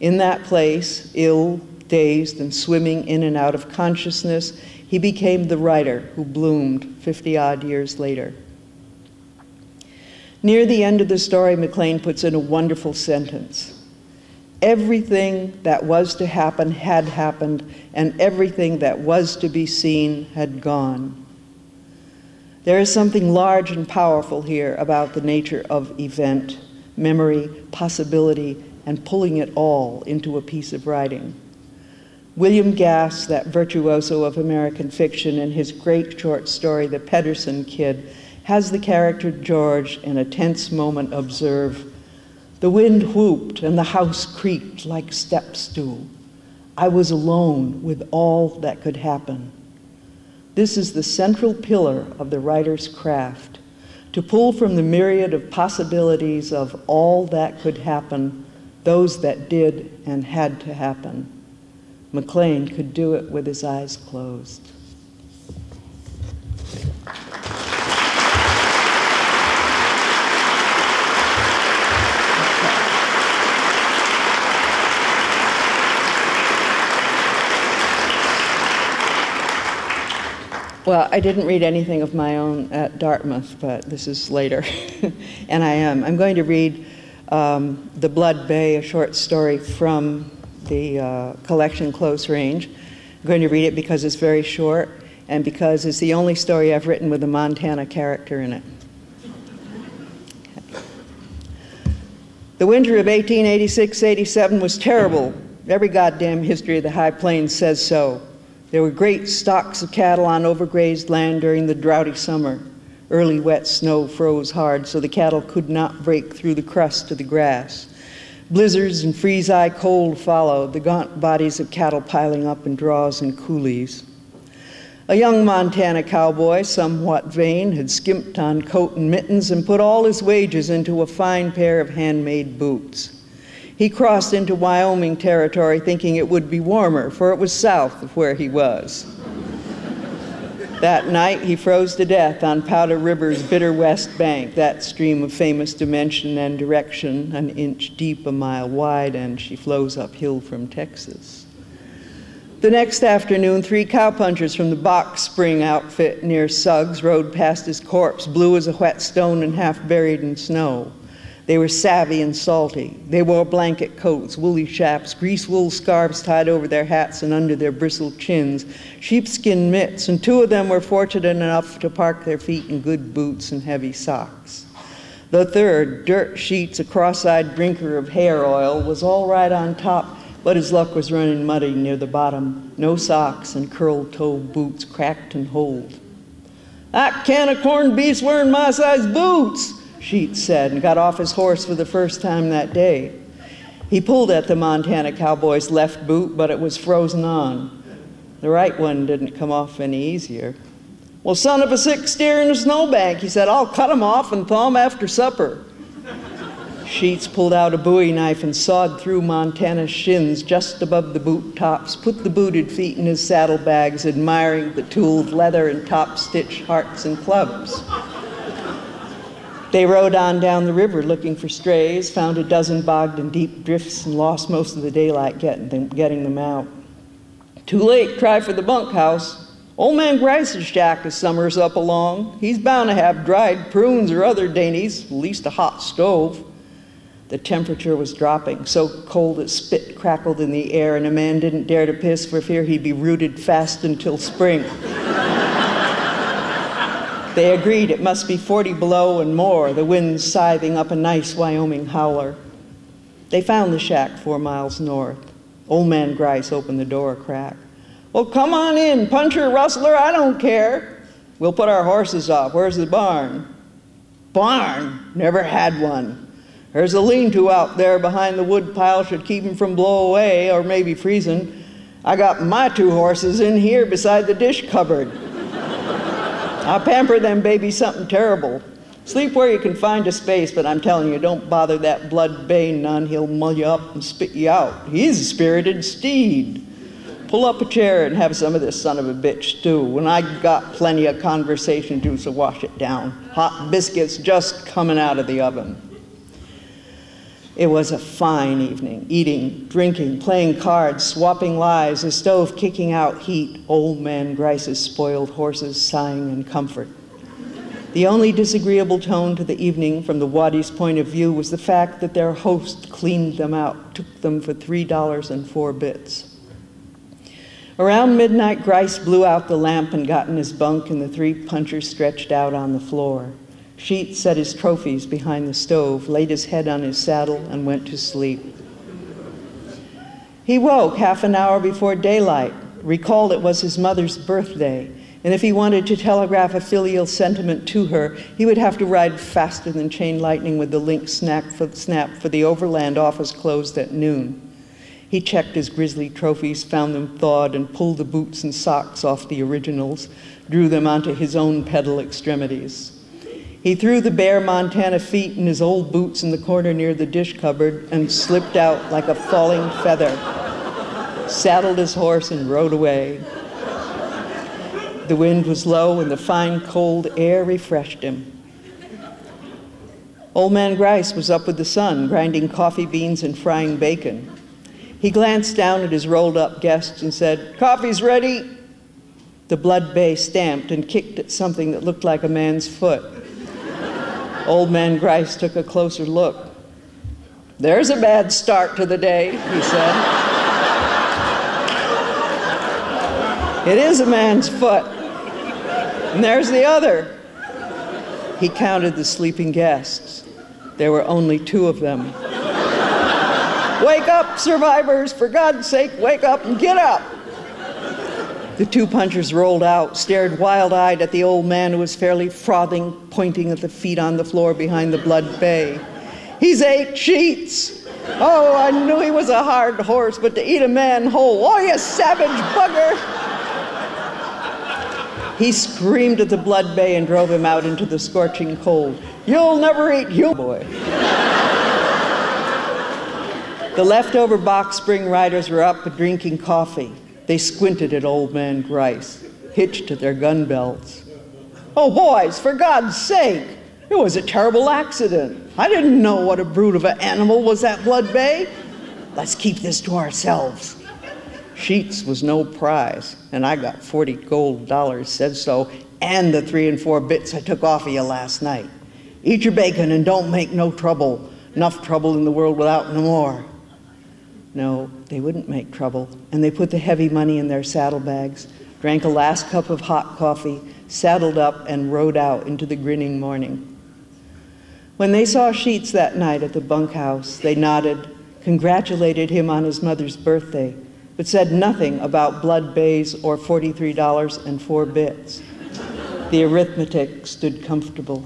In that place, ill, dazed, and swimming in and out of consciousness, he became the writer who bloomed 50-odd years later. Near the end of the story, McLean puts in a wonderful sentence. Everything that was to happen had happened, and everything that was to be seen had gone. There is something large and powerful here about the nature of event, memory, possibility, and pulling it all into a piece of writing. William Gass, that virtuoso of American fiction, in his great short story, The Pedersen Kid, has the character George in a tense moment observe, "The wind whooped and the house creaked like step stool. I was alone with all that could happen. This is the central pillar of the writer's craft, to pull from the myriad of possibilities of all that could happen, those that did and had to happen. MacLean could do it with his eyes closed. Well, I didn't read anything of my own at Dartmouth, but this is later. And I'm going to read The Blood Bay, a short story from the collection Close Range. I'm going to read it because it's very short and because it's the only story I've written with a Montana character in it. The winter of 1886-87 was terrible. Every goddamn history of the High Plains says so. There were great stocks of cattle on overgrazed land during the droughty summer. Early wet snow froze hard, so the cattle could not break through the crust to the grass. Blizzards and freeze-eye cold followed, the gaunt bodies of cattle piling up in draws and coulees. A young Montana cowboy, somewhat vain, had skimped on coat and mittens and put all his wages into a fine pair of handmade boots. He crossed into Wyoming territory thinking it would be warmer, for it was south of where he was. That night, he froze to death on Powder River's bitter west bank, that stream of famous dimension and direction, an inch deep, a mile wide, and she flows uphill from Texas. The next afternoon, 3 cowpunchers from the Box Spring outfit near Suggs rode past his corpse, blue as a wet stone and half buried in snow. They were savvy and salty. They wore blanket coats, woolly chaps, grease wool scarves tied over their hats and under their bristled chins, sheepskin mitts, and 2 of them were fortunate enough to park their feet in good boots and heavy socks. The third, dirt sheets, a cross-eyed drinker of hair oil, was all right on top, but his luck was running muddy near the bottom. No socks and curled-toe boots, cracked and holed. "That can of corned beef's wearing my size boots," Sheets said, and got off his horse for the first time that day. He pulled at the Montana cowboy's left boot, but it was frozen on. The right one didn't come off any easier. "Well, son of a sick steer in a snowbank," he said, "I'll cut him off and thaw him after supper." Sheets pulled out a Bowie knife and sawed through Montana's shins just above the boot tops, put the booted feet in his saddlebags, admiring the tooled leather and top-stitched hearts and clubs. They rode on down the river looking for strays, found a dozen bogged in deep drifts, and lost most of the daylight getting them out. "Too late, try for the bunkhouse. Old man Grice's shack is summers up along. He's bound to have dried prunes or other dainties, at least a hot stove." The temperature was dropping, so cold that spit crackled in the air, and a man didn't dare to piss for fear he'd be rooted fast until spring. They agreed it must be 40 below and more, the wind scything up a nice Wyoming howler. They found the shack 4 miles north. Old man Grice opened the door a crack. "Well, come on in, puncher, rustler, I don't care. We'll put our horses up. Where's the barn?" "Barn? Never had one. There's a lean-to out there behind the wood pile, should keep 'em from blow away or maybe freezing. I got my 2 horses in here beside the dish cupboard. I'll pamper them babies something terrible. Sleep where you can find a space, but I'm telling you, don't bother that Blood Bay none. He'll mull you up and spit you out. He's a spirited steed. Pull up a chair and have some of this son of a bitch stew. And I got plenty of conversation juice to wash it down. Hot biscuits just coming out of the oven." It was a fine evening, eating, drinking, playing cards, swapping lies, the stove kicking out heat, old man Grice's spoiled horses sighing in comfort. The only disagreeable tone to the evening from the Waddy's point of view was the fact that their host cleaned them out, took them for $3.04. Around midnight, Grice blew out the lamp and got in his bunk, and the 3 punchers stretched out on the floor. Sheets set his trophies behind the stove, laid his head on his saddle, and went to sleep. He woke half an hour before daylight, recalled it was his mother's birthday, and if he wanted to telegraph a filial sentiment to her, he would have to ride faster than chain lightning with the link snap for the overland office closed at noon. He checked his grisly trophies, found them thawed, and pulled the boots and socks off the originals, drew them onto his own pedal extremities. He threw the bare Montana feet in his old boots in the corner near the dish cupboard and slipped out like a falling feather, saddled his horse and rode away. The wind was low and the fine cold air refreshed him. Old Man Grice was up with the sun, grinding coffee beans and frying bacon. He glanced down at his rolled-up guests and said, "Coffee's ready." The blood bay stamped and kicked at something that looked like a man's foot. Old Man Grice took a closer look. "There's a bad start to the day," he said. "It is a man's foot. And there's the other." He counted the sleeping guests. There were only 2 of them. "Wake up, survivors! For God's sake, wake up and get up!" The 2 punchers rolled out, stared wild-eyed at the old man who was fairly frothing, pointing at the feet on the floor behind the blood bay. "He's 8 sheets! Oh, I knew he was a hard horse, but to eat a man whole, oh, you savage bugger!" He screamed at the blood bay and drove him out into the scorching cold. "You'll never eat you, boy." The leftover Box Spring riders were up drinking coffee. They squinted at Old Man Grice, hitched at their gun belts. "Oh, boys, for God's sake! It was a terrible accident. I didn't know what a brute of an animal was that blood bay. Let's keep this to ourselves." Sheets was no prize, and I got 40 gold dollars, said so, and the 3 and 4 bits I took off of you last night. Eat your bacon and don't make no trouble. Enough trouble in the world without no more. No, they wouldn't make trouble, and they put the heavy money in their saddlebags, drank a last cup of hot coffee, saddled up, and rode out into the grinning morning. When they saw Sheets that night at the bunkhouse, they nodded, congratulated him on his mother's birthday, but said nothing about blood bays or $43 and 4 bits. The arithmetic stood comfortable.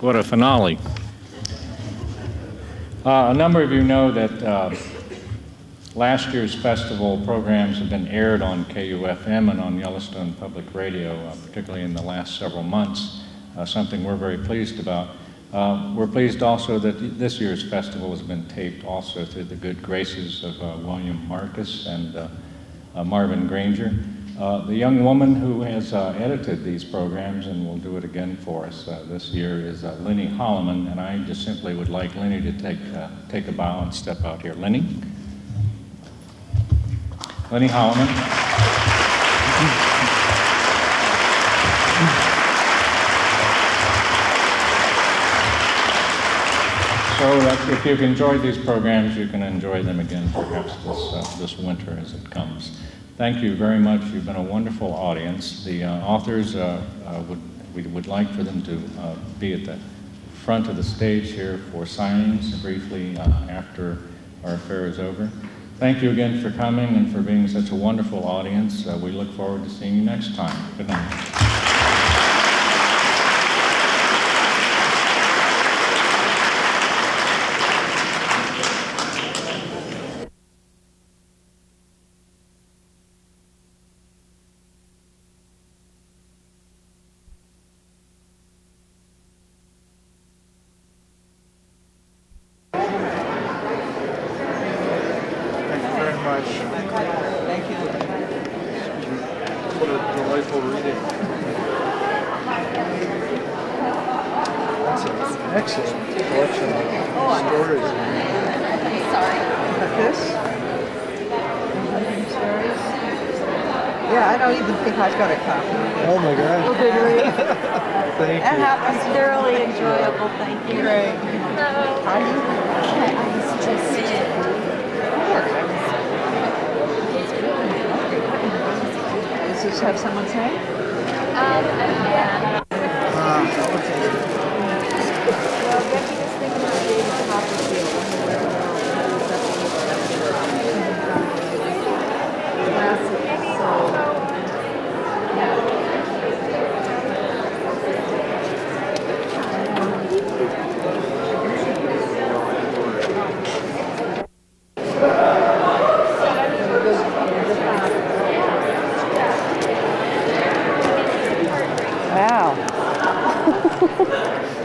What a finale. A number of you know that last year's festival programs have been aired on KUFM and on Yellowstone Public Radio, particularly in the last several months, something we're very pleased about. We're pleased also that this year's festival has been taped also through the good graces of William Marcus and Marvin Granger. The young woman who has edited these programs and will do it again for us this year is Lenny Holloman, and I just simply would like Lenny to take a bow and step out here. Lenny? Lenny Holloman. So that if you've enjoyed these programs, you can enjoy them again perhaps this winter as it comes. Thank you very much. You've been a wonderful audience. The authors, we would like for them to be at the front of the stage here for signings briefly after our affair is over. Thank you again for coming and for being such a wonderful audience. We look forward to seeing you next time. Good night. Yeah, I don't even think I've got a copy. Oh my God. Oh, good read. Thank That you. happens thoroughly enjoyable. Thank you. Great. How do you? Does this have someone's name? Yeah. Wow.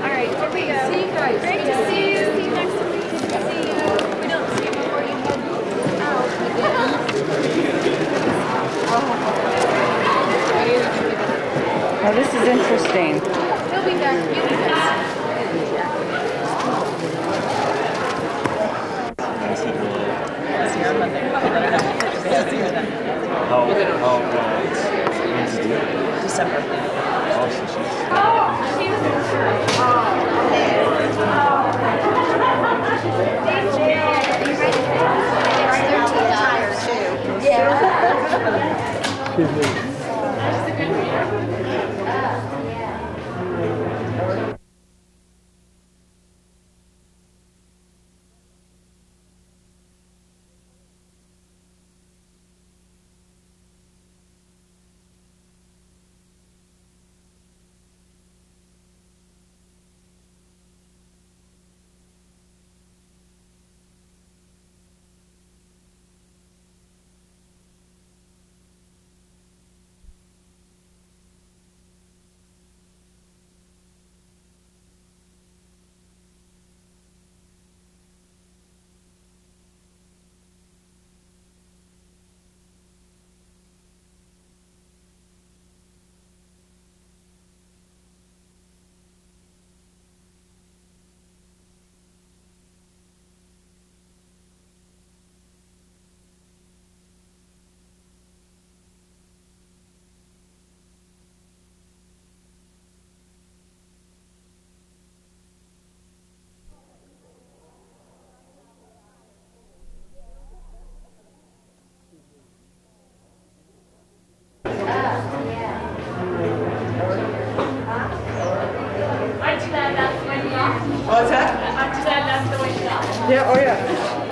All right, here we go. See you guys. Great to see you. See you next week. Good to see you. We don't see you before you head out again. Now this is interesting. He'll be back. You'll be back. December. Excuse me. What's that? Yeah, oh yeah.